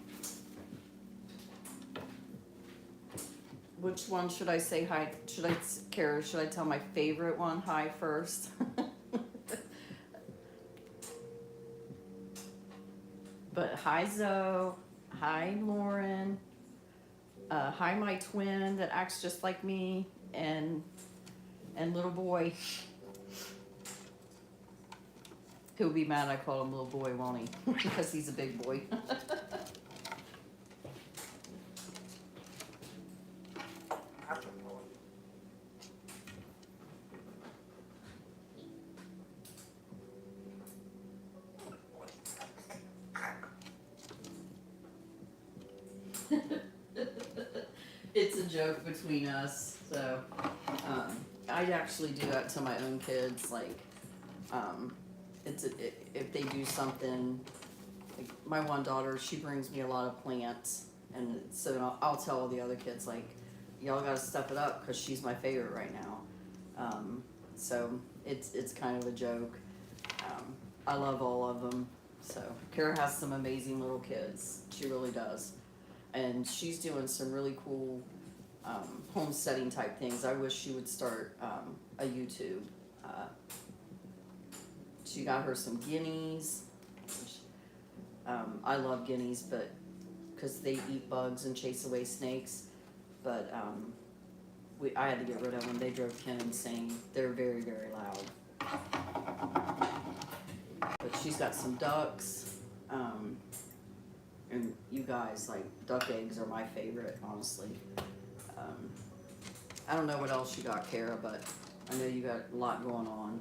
S1: Which one should I say hi? Kara, should I tell my favorite one hi first? But hi Zoe, hi Lauren, hi my twin that acts just like me, and little boy. He'll be mad I call him little boy, won't he? Because he's a big boy. It's a joke between us, so I actually do that to my own kids. Like, if they do something, like my one daughter, she brings me a lot of plants, and so I'll tell all the other kids like, y'all gotta step it up because she's my favorite right now. So it's kind of a joke. I love all of them. So Kara has some amazing little kids. She really does. And she's doing some really cool homesteading type things. I wish she would start a YouTube. She got her some guineas. I love guineas, but because they eat bugs and chase away snakes. But I had to get rid of them. They drove Ken insane. They're very, very loud. But she's got some ducks. And you guys, like, duck eggs are my favorite, honestly. I don't know what else you got, Kara, but I know you got a lot going on.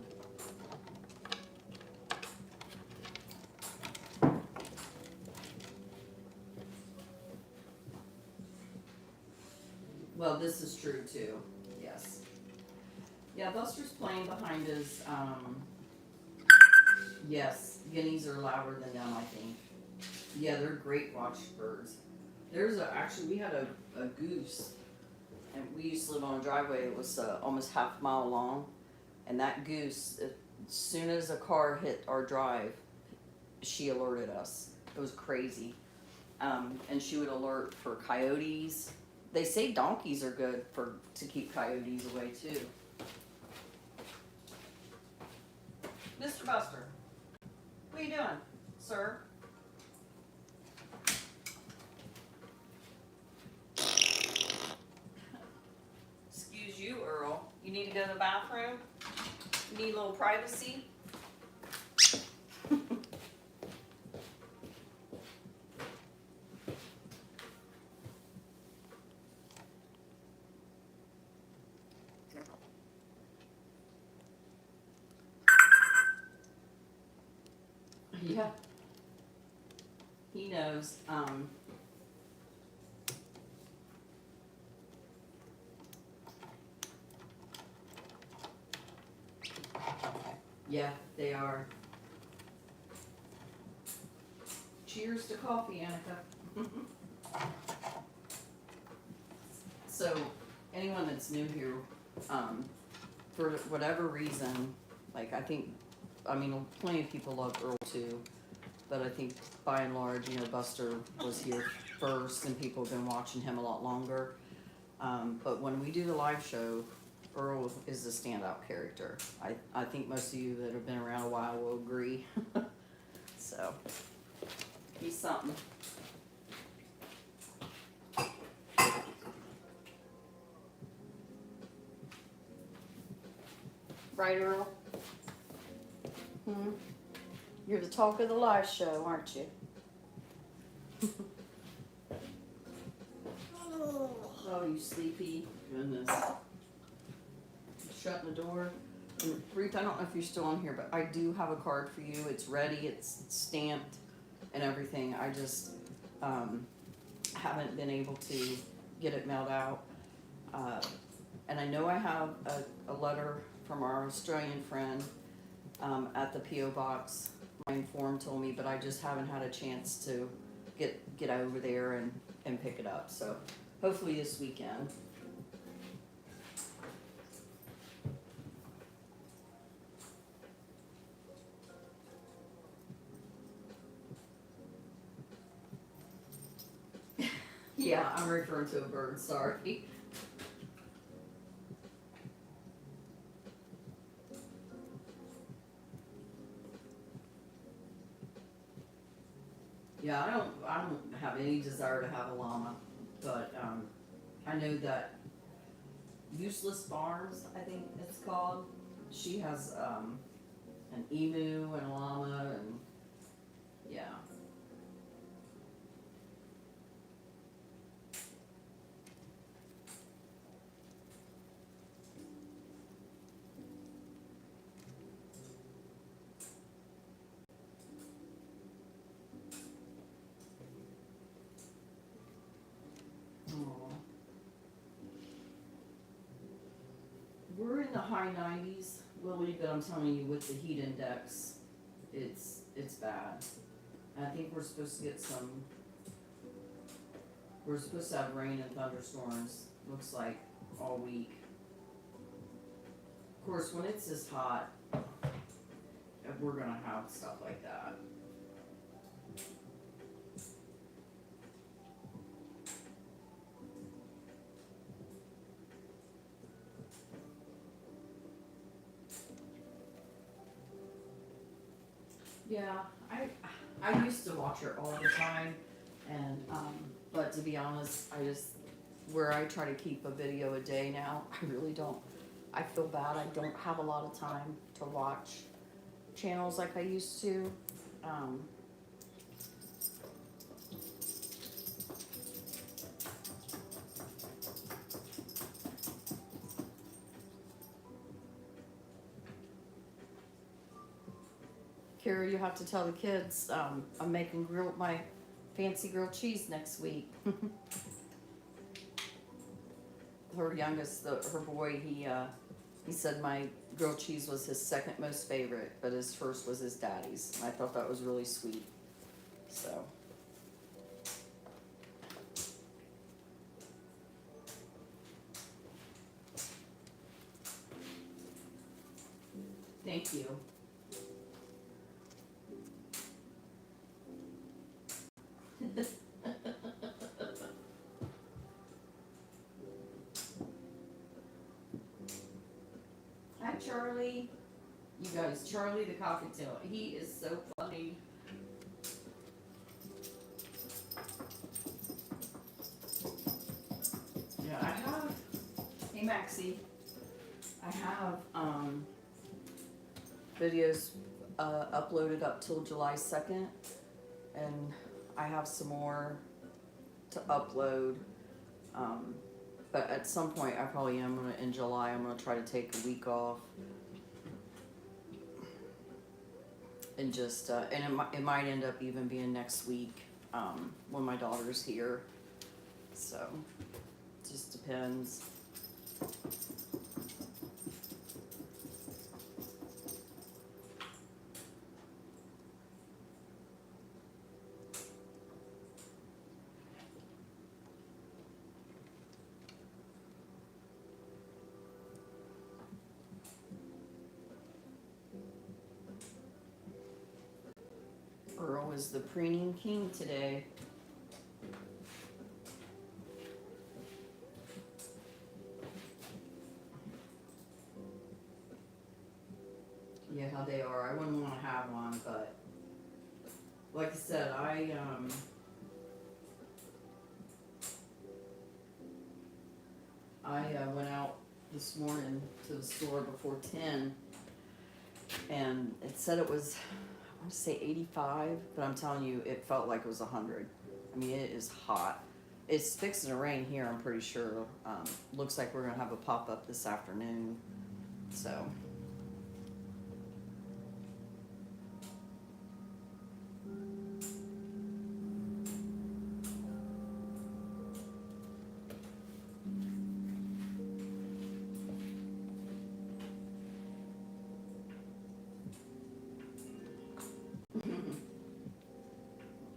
S1: Well, this is true too. Yes. Yeah, Buster's playing behind his. Yes, guineas are louder than them, I think. Yeah, they're great watched birds. Actually, we had a goose, and we used to live on a driveway. It was almost half a mile long, and that goose, as soon as a car hit our drive, she alerted us. It was crazy. And she would alert for coyotes. They say donkeys are good to keep coyotes away too. Mr. Buster, what are you doing, sir? Excuse you, Earl. You need to go to the bathroom? You need a little privacy? Yeah. He knows. Yeah, they are. Cheers to coffee, Annika. So, anyone that's new here, for whatever reason, like plenty of people love Earl too, but I think by and large, Buster was here first and people have been watching him a lot longer. But when we do the live show, Earl is the standout character. I think most of you that have been around a while will agree. So, he's something. Right, Earl? You're the talk of the live show, aren't you? Oh, you sleepy. Goodness. Shutting the door. And Ruth, I don't know if you're still on here, but I do have a card for you. It's ready, it's stamped and everything. I just haven't been able to get it mailed out. And I know I have a letter from our Australian friend at the P.O. box. My inform told me, but I just haven't had a chance to get over there and pick it up. So hopefully this weekend. Yeah, I'm referring to a bird, sorry. Yeah, I don't have any desire to have a llama, but I know that Useless Farms, I think it's called. She has an emu and a llama, and yeah. We're in the high 90s, Lily, but I'm telling you, with the heat index, it's bad. And I think we're supposed to get we're supposed to have rain and thunderstorms, looks like, all week. Of course, when it's this hot, we're gonna have stuff like that. Yeah, I used to watch her all the time, and but to be honest, where I try to keep a video a day now, I really don't. I feel bad. I don't have a lot of time to watch channels like I used to. Kara, you have to tell the kids I'm making my fancy grilled cheese next week. her youngest, her boy, he said my grilled cheese was his second most favorite, but his first was his daddy's. And I thought that was really sweet. So. Thank you. Hi, Charlie. You guys, Charlie the Cockatoo. He is so funny. Yeah, I have. Hey, Maxie. I have videos uploaded up till July 2nd, and I have some more to upload. But at some point, I probably am gonna, in July, I'm gonna try to take a week off. And just, and it might end up even being next week, when my daughter's here. So, just depends. Earl is the preening king today. Yeah, how they are. I wouldn't want to have one, but like I said, I went out this morning to the store before 10, and it said it was, I want to say 85, but I'm telling you, it felt like it was 100. I mean, it is hot. It's fixing to rain here, I'm pretty sure. Looks like we're going to have a pop-up this afternoon, so.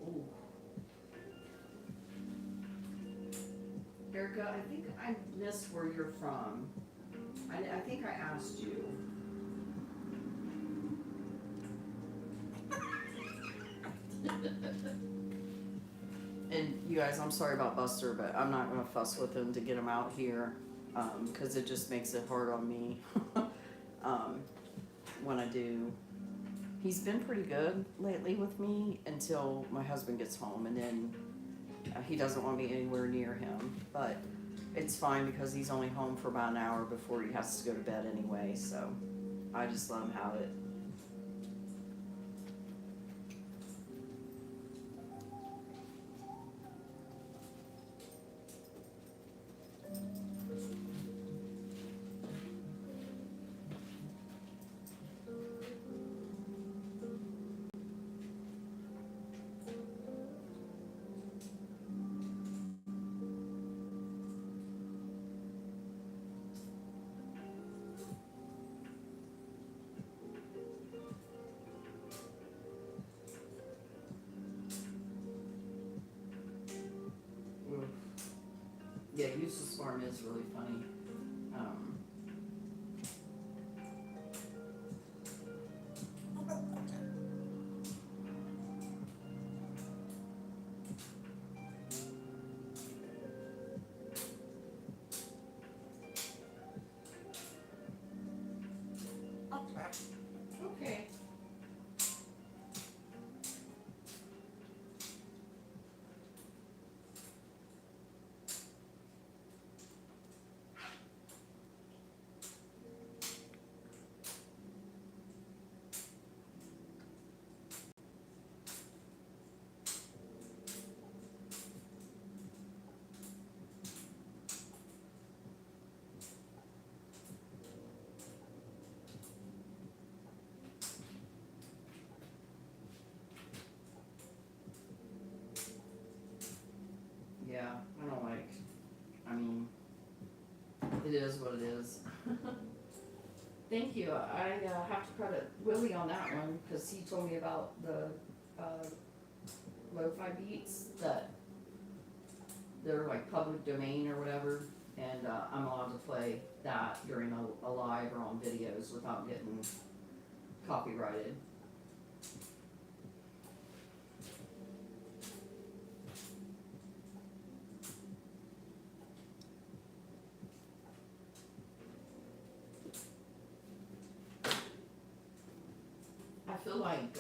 S1: Ooh. Erica, I think I missed where you're from. I think I asked you. And you guys, I'm sorry about Buster, but I'm not gonna fuss with him to get him out here, cause it just makes it hard on me, when I do. He's been pretty good lately with me until my husband gets home, and then he doesn't want me anywhere near him, but it's fine because he's only home for about an hour before he has to go to bed anyway, so I just let him have it. Yeah, Eustace Farm is really funny. Okay. is what it is. Thank you. I have to credit Willie on that one because he told me about the lo-fi beats that they're like public domain or whatever, and I'm allowed to play that during a live or on videos without getting copyrighted. I feel like,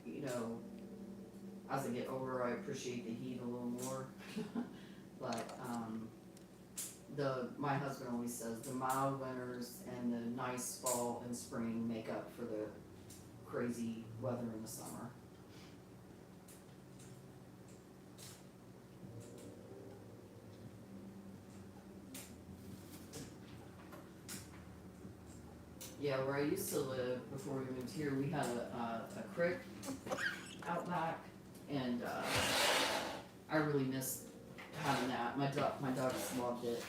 S1: you know, as I get older, I appreciate the heat a little more. But my husband always says the mild winters and the nice fall and spring make up for the crazy weather in the summer. Yeah, where I used to live before we moved here, we had a creek out back, and I really missed having that. My dogs loved it.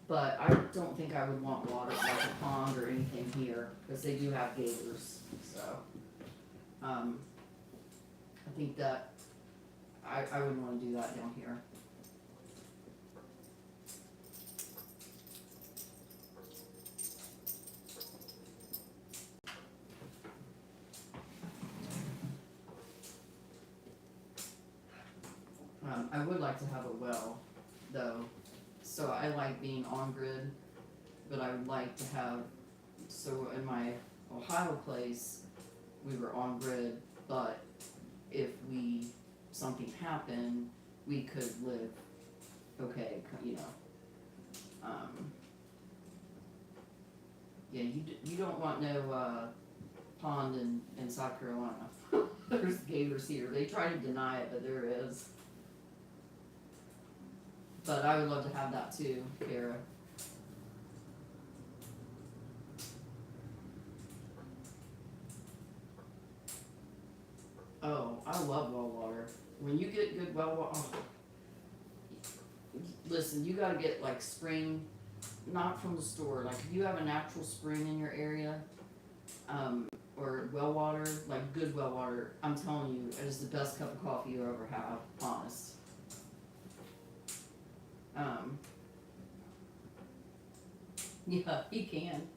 S1: But I don't think I would want water like a pond or anything here, because they do have gators, so. I think that I wouldn't wanna do that down here. I would like to have a well, though, so I like being on grid, but I would like to have, so in my Ohio place, we were on grid, but if something happened, we could live okay, you know. Yeah, you don't want no, pond in South Carolina. There's gators here, they try to deny it, but there is. But I would love to have that too, Kara. Oh, I love well water. When you get good well water, listen, you gotta get like spring, not from the store. Like if you have a natural spring in your area, or well water, like good well water, I'm telling you, it is the best cup of coffee you ever have, honest. Yeah, you can.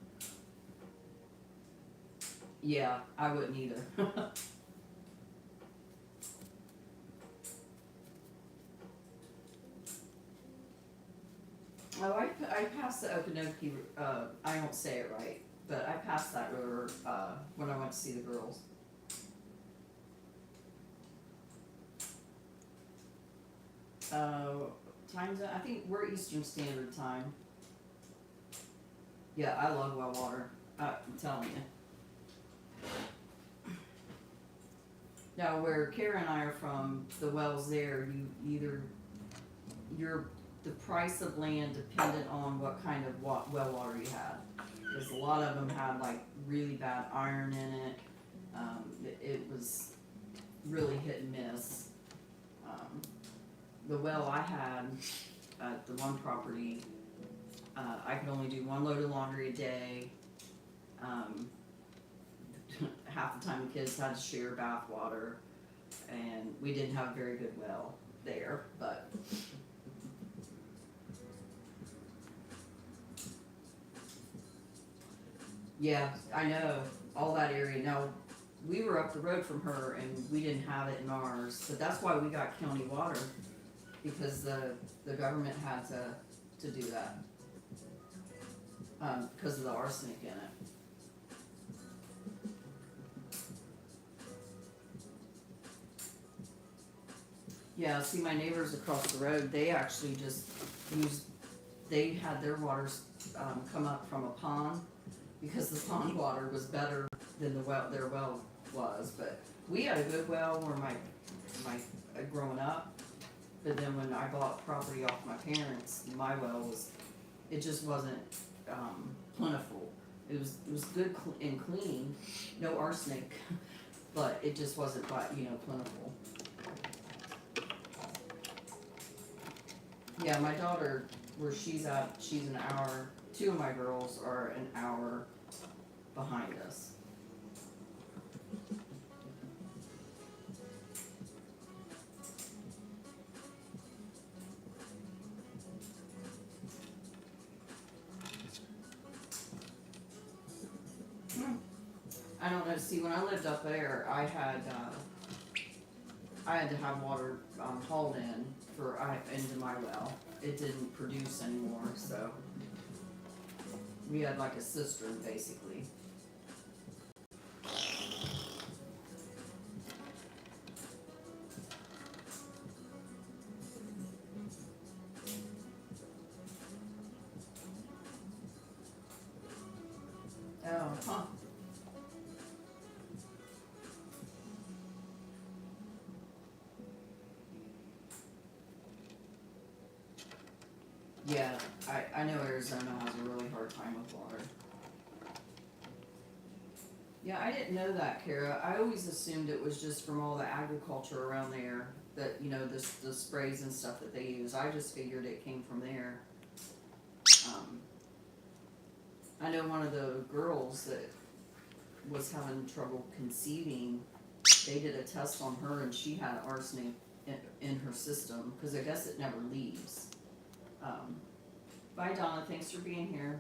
S1: Yeah, I wouldn't either. Oh, I passed the Okanoki, I don't say it right, but I passed that river, when I went to see the girls. Time's, I think we're Eastern Standard Time. Yeah, I love well water, I'm telling you. Now, where Kara and I are from, the wells there, the price of land depended on what kind of well water you had. Because a lot of them had like really bad iron in it. It was really hit and miss. The well I had at the one property, I could only do 1 load of laundry a day. Half the time the kids had to share bath water, and we didn't have a very good well there, but yeah, I know, all that area. Now, we were up the road from her and we didn't have it in ours, but that's why we got county water, because the government had to do that, because of the arsenic in it. Yeah, see, my neighbors across the road, they actually just they had their waters come up from a pond, because the pond water was better than their well was. But we had a good well where my growing up, but then when I bought property off my parents, my well it just wasn't plentiful. It was good and clean, no arsenic, but it just wasn't plentiful. Yeah, my daughter, where she's at, she's an hour. Two of my girls are an hour behind us. I don't know. See, when I lived up there, I had to have water hauled in into my well. It didn't produce anymore, so we had like a cistern basically. Oh, huh. Yeah, I know Arizona has a really hard time with water. Yeah, I didn't know that, Kara. I always assumed it was just from all the agriculture around there that, the sprays and stuff that they use. I just figured it came from there. Um, I know one of the girls that was having trouble conceiving, they did a test on her and she had arsenic in her system because I guess it never leaves. Bye, Donna. Thanks for being here.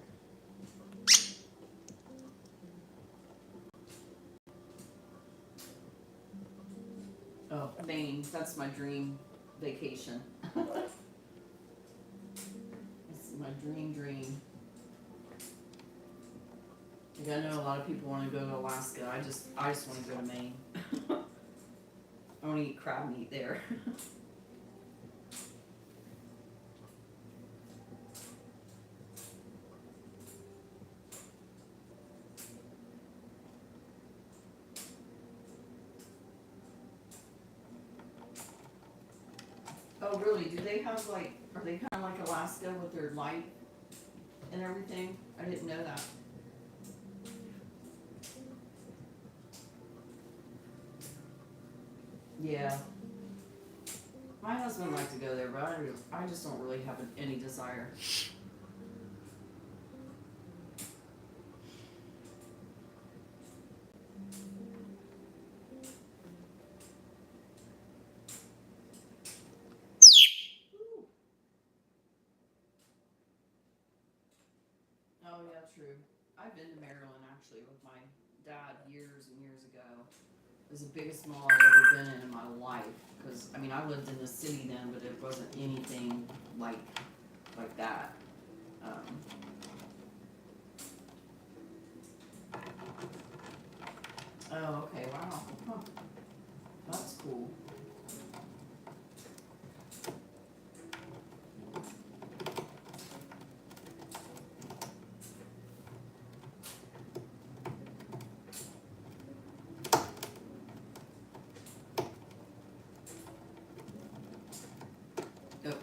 S1: Oh, Maine. That's my dream vacation. It's my dream. Like, I know a lot of people want to go to Alaska. I just want to go to Maine. I want to eat crab meat there. Oh, really? Do they have are they kind of like Alaska with their light and everything? I didn't know that. Yeah. My husband would like to go there, but I just don't really have any desire. Oh, yeah, true. I've been to Maryland actually with my dad years and years ago. It was the biggest mall I've ever been in my life. Because, I lived in the city then, but it wasn't anything like that. Oh, okay, wow. Huh. That's cool.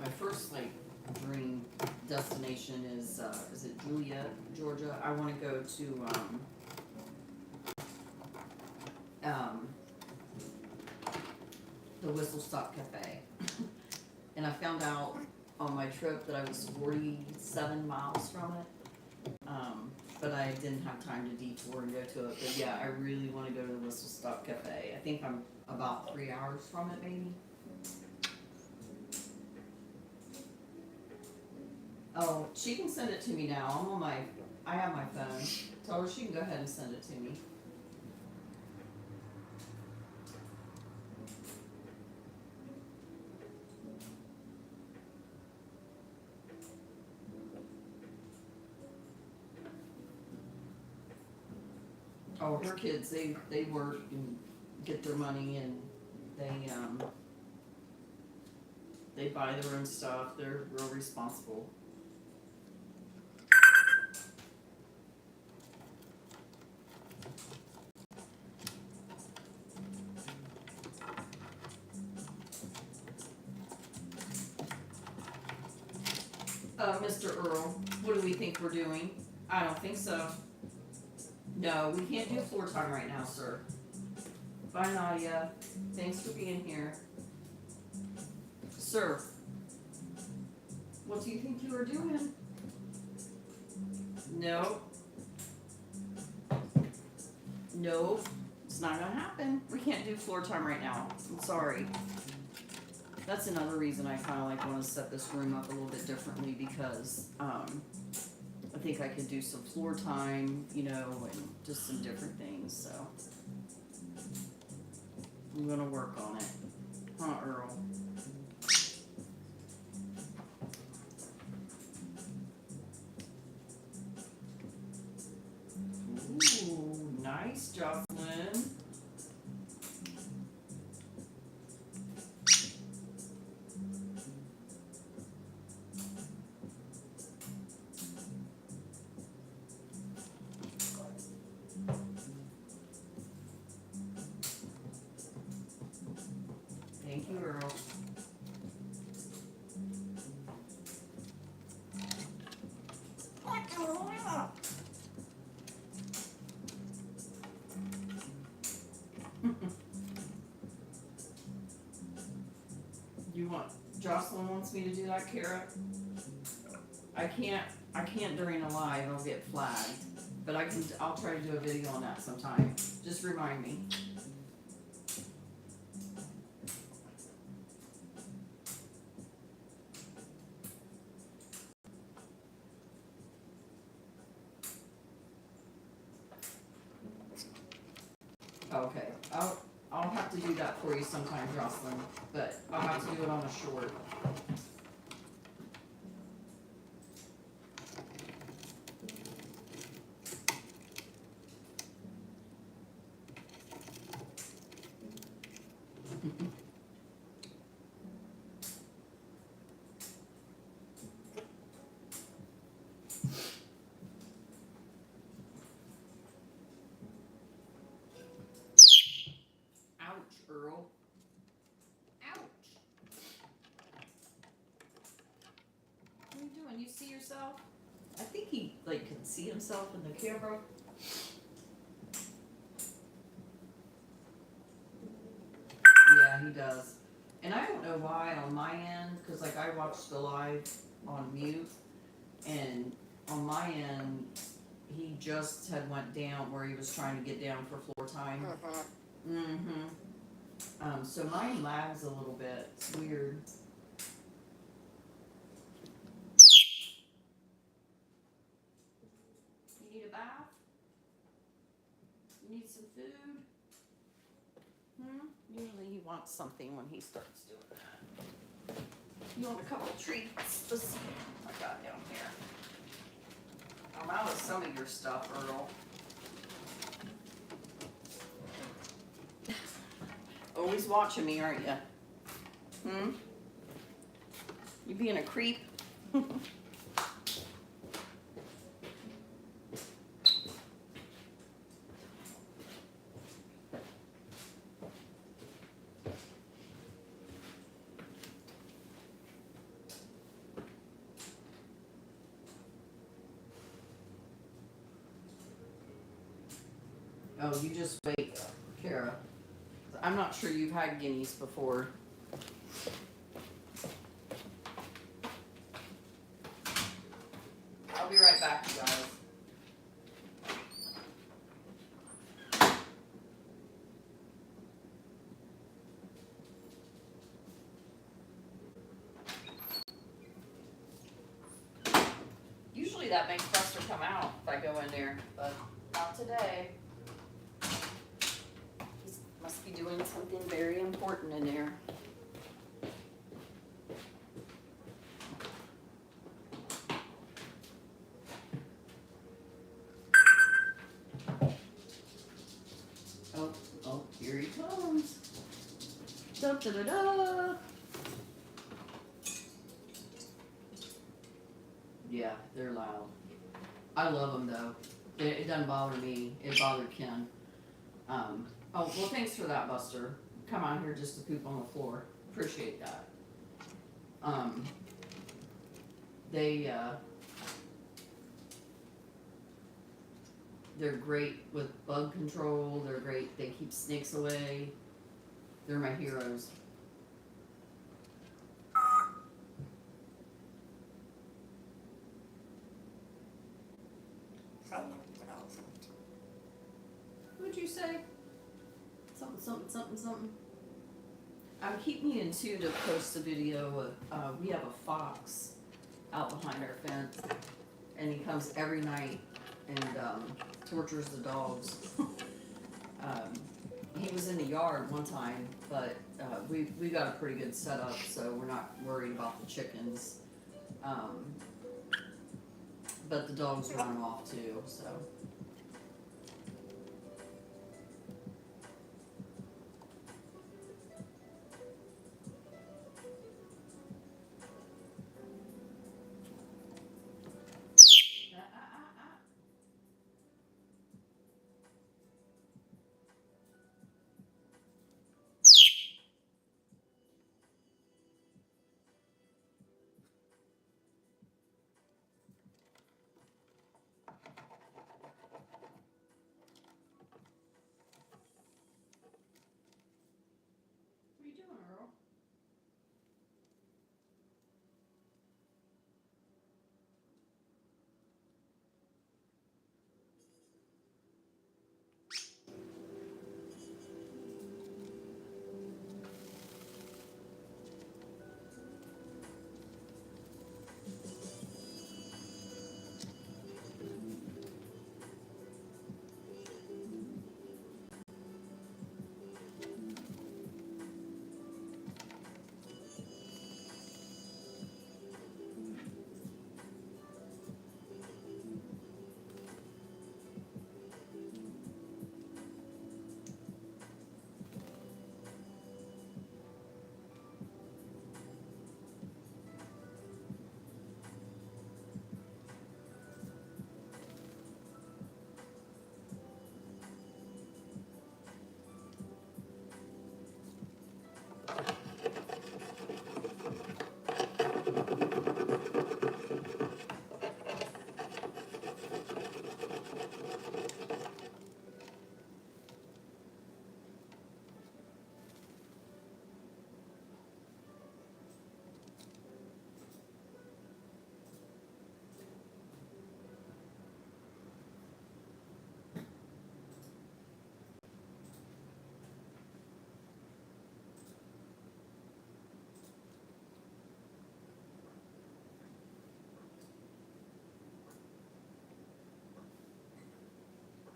S1: My first dream destination is it Juliet, Georgia? I want to go to the Whistle Stop Cafe, and I found out on my trip that I was 47 miles from it, but I didn't have time to detour and go to it. But yeah, I really want to go to the Whistle Stop Cafe. I think I'm about 3 hours from it, maybe. Oh, she can send it to me now. I have my phone. Tell her she can go ahead and send it to me. Oh, her kids, they work and get their money and they buy their own stuff. They're real responsible. Mr. Earl, what do we think we're doing? I don't think so. No, we can't do floor time right now, sir. Bye, Nadia. Thanks for being here. Sir. What do you think you were doing? No. No. It's not gonna happen. We can't do floor time right now. I'm sorry. That's another reason I kind of like want to set this room up a little bit differently because I think I could do some floor time, you know, and just some different things. So I'm gonna work on it, huh, Earl? Ooh, nice, Jocelyn. Thank you, Earl. You want, Jocelyn wants me to do that, Kara? I can't during a live, I'll get flagged. But I'll try to do a video on that sometime. Just remind me. Okay, I'll have to do that for you sometime, Jocelyn, but I'll have to do it on a short. Earl. Ouch. What are you doing? You see yourself? I think he can see himself in the camera. Yeah, he does. And I don't know why on my end, because I watched the live on mute, and on my end, he just had went down where he was trying to get down for floor time. So mine lags a little bit. It's weird. You need a bath? You need some food? Usually he wants something when he starts doing that. You want a couple treats? Let's see what I got down here. I'm out of some of your stuff, Earl. Always watching me, aren't you? You being a creep? Oh, you just wait, Kara. I'm not sure you've had guineas before. I'll be right back, you guys. Usually that makes Buster come out if I go in there, but not today. He must be doing something very important in there. Oh, here he comes. Da da da da. Yeah, they're loud. I love them though. It doesn't bother me. It bothered Ken. Oh, well, thanks for that, Buster. Come out here just to poop on the floor. Appreciate that. They're great with bug control. They're great. They keep snakes away. They're my heroes. would you say? Something. Keep me in too to post a video of, we have a fox out behind our fence, and he comes every night and tortures the dogs. He was in the yard one time, but we got a pretty good setup, so we're not worried about the chickens. But the dogs run him off too, so. What are you doing, Earl?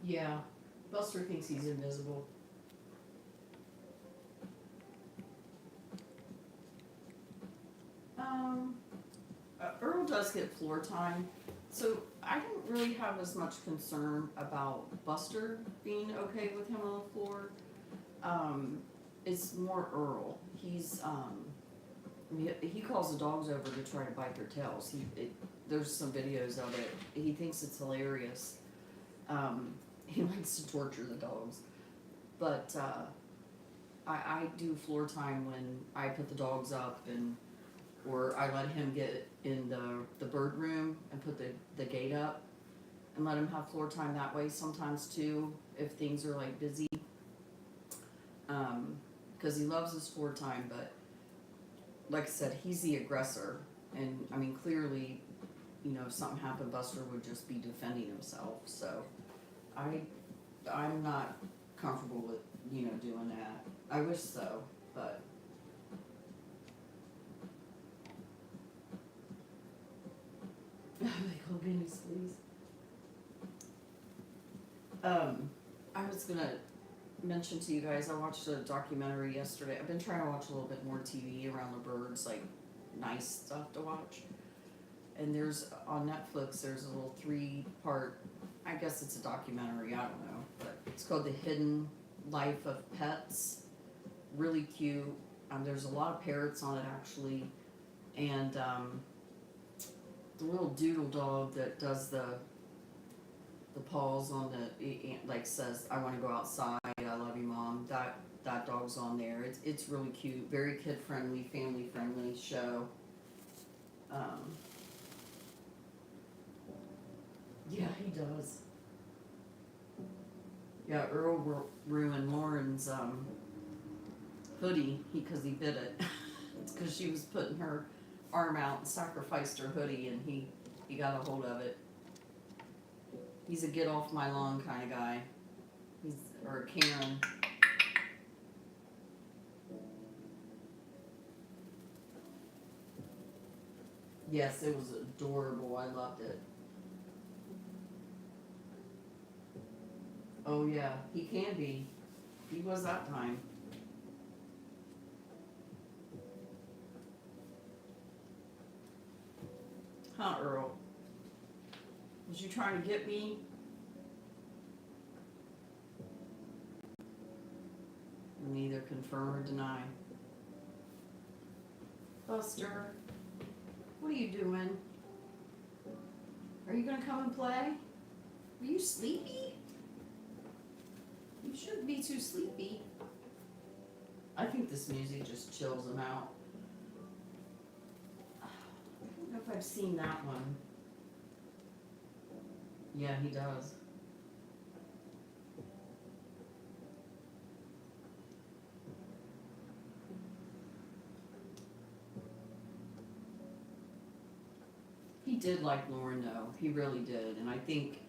S1: Yeah, Buster thinks he's invisible. Earl does get floor time, so I don't really have as much concern about Buster being okay with him on the floor. It's more Earl. He calls the dogs over to try to bite their tails. There's some videos of it. He thinks it's hilarious. He likes to torture the dogs, but I do floor time when I put the dogs up or I let him get in the bird room and put the gate up and let him have floor time that way sometimes too, if things are like busy. Because he loves his floor time, but like I said, he's the aggressor. And I mean, clearly, if something happened, Buster would just be defending himself. So I'm not comfortable with, doing that. I wish so, but. They call guineas, please. I was gonna mention to you guys, I watched a documentary yesterday. I've been trying to watch a little bit more TV around the birds, like nice stuff to watch. And on Netflix, there's a little 3-part, I guess it's a documentary, I don't know, but it's called The Hidden Life of Pets. Really cute. There's a lot of parrots on it actually, and the little doodle dog that does the paws on like says, "I want to go outside. I love you, Mom." That dog's on there. It's really cute. Very kid friendly, family friendly show. Yeah, he does. Yeah, Earl ruined Lauren's hoodie because he bit it. It's because she was putting her arm out and sacrificed her hoodie, and he got a hold of it. He's a get off my lawn kind of guy. Or Karen. Yes, it was adorable. I loved it. Oh yeah, he can be. He was that time. Huh, Earl? Was you trying to get me? Neither confirm or deny. Buster, what are you doing? Are you gonna come and play? Are you sleepy? You shouldn't be too sleepy. I think this music just chills him out. I don't know if I've seen that one. Yeah, he does. He did like Lauren though. He really did. And I think,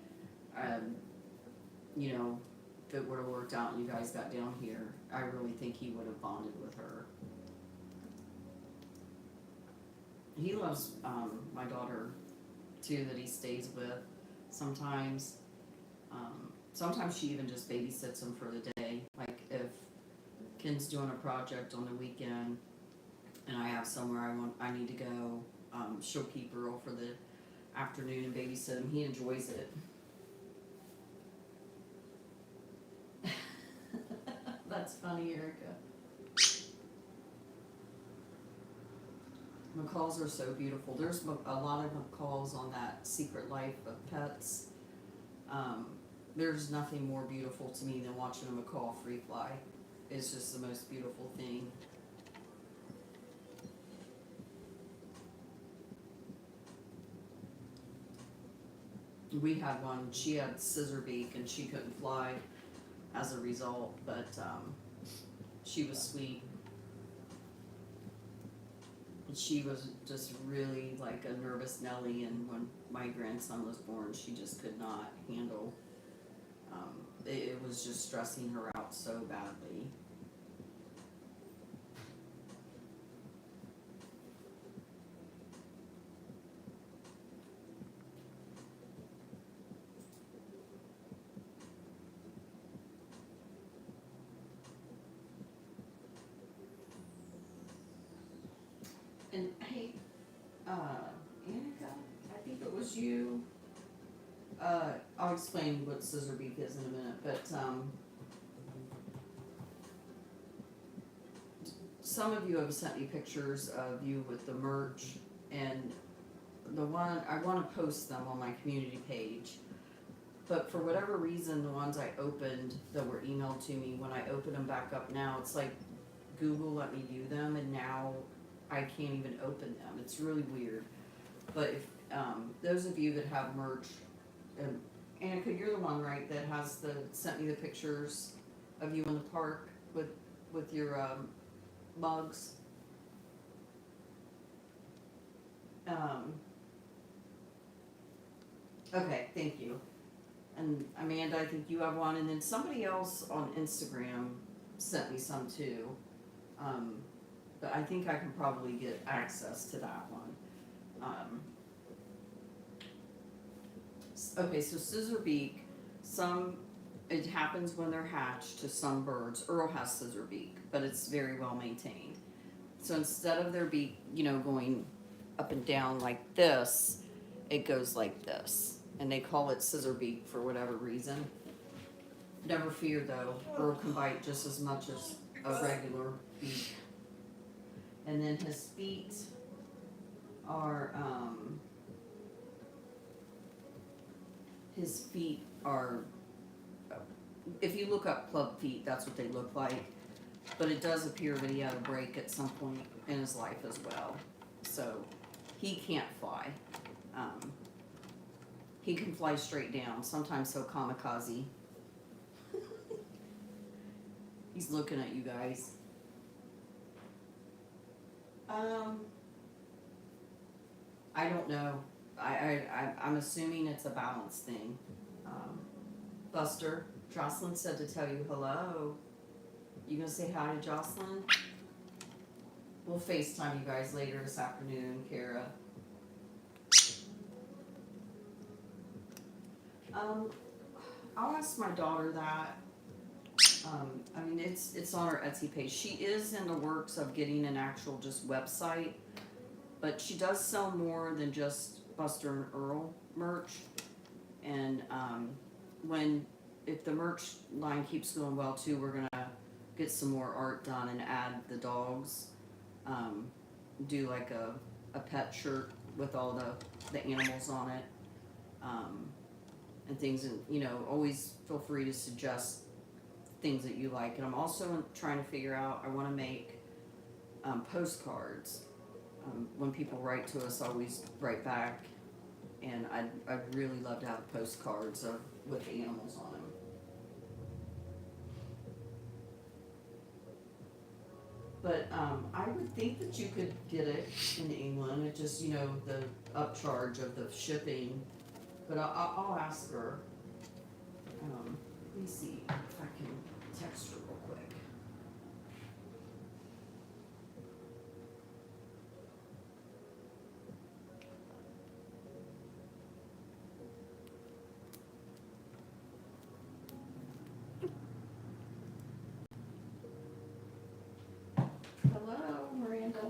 S1: you know, if it would have worked out and you guys got down here, I really think he would have bonded with her. He loves my daughter too, that he stays with sometimes. Sometimes she even just babysits him for the day. Like if Ken's doing a project on the weekend and I have somewhere I need to go, she'll keep Earl for the afternoon and babysit him. He enjoys it. That's funny, Erica. Macaws are so beautiful. There's a lot of macaws on that Secret Life of Pets. There's nothing more beautiful to me than watching a macaw free fly. It's just the most beautiful thing. We had one, she had scissor beak and she couldn't fly as a result, but she was sweet. She was just really like a nervous Nelly, and when my grandson was born, she just could not handle. It was just stressing her out so badly. And hey, Annika, I think it was you. I'll explain what scissor beak is in a minute, but some of you have sent me pictures of you with the merch, and the one I want to post them on my community page. But for whatever reason, the ones I opened that were emailed to me, when I open them back up now, it's like Google let me view them, and now I can't even open them. It's really weird. But if those of you that have merch, Annika, you're the one, right, that has sent me the pictures of you in the park with your mugs. Okay, thank you. And Amanda, I think you have one, and then somebody else on Instagram sent me some too. But I think I can probably get access to that one. Okay, so scissor beak, it happens when they're hatched to some birds. Earl has scissor beak, but it's very well maintained. So instead of their beak, going up and down like this, it goes like this. And they call it scissor beak for whatever reason. Never fear though, Earl can bite just as much as a regular beak. And then his feet are, if you look up club feet, that's what they look like. But it does appear that he had a break at some point in his life as well. So he can't fly. He can fly straight down. Sometimes he'll kamikaze. He's looking at you guys. I don't know. I'm assuming it's a balance thing. Buster, Jocelyn said to tell you hello. You gonna say hi to Jocelyn? We'll FaceTime you guys later this afternoon, Kara. I'll ask my daughter that. I mean, it's on her Etsy page. She is in the works of getting an actual just website, but she does sell more than just Buster and Earl merch. And if the merch line keeps going well too, we're gonna get some more art done and add the dogs. Do like a pet shirt with all the animals on it, and things. And always feel free to suggest things that you like. And I'm also trying to figure out, I want to make postcards. When people write to us, I always write back, and I'd really love to have postcards with animals on them. But I would think that you could get it in England. It just, the upcharge of the shipping. But I'll ask her. Let me see if I can text her real quick. Hello, Miranda.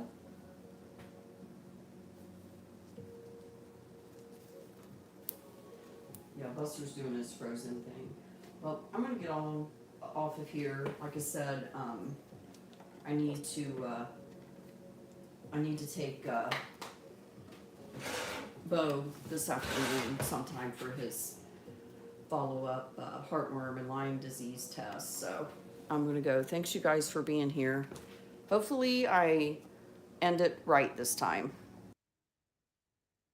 S1: Yeah, Buster's doing his frozen thing. Well, I'm gonna get off of here. Like I said, I need to take Bo this afternoon sometime for his follow-up heartworm and Lyme disease test. So I'm gonna go. Thanks you guys for being here. Hopefully I end it right this time.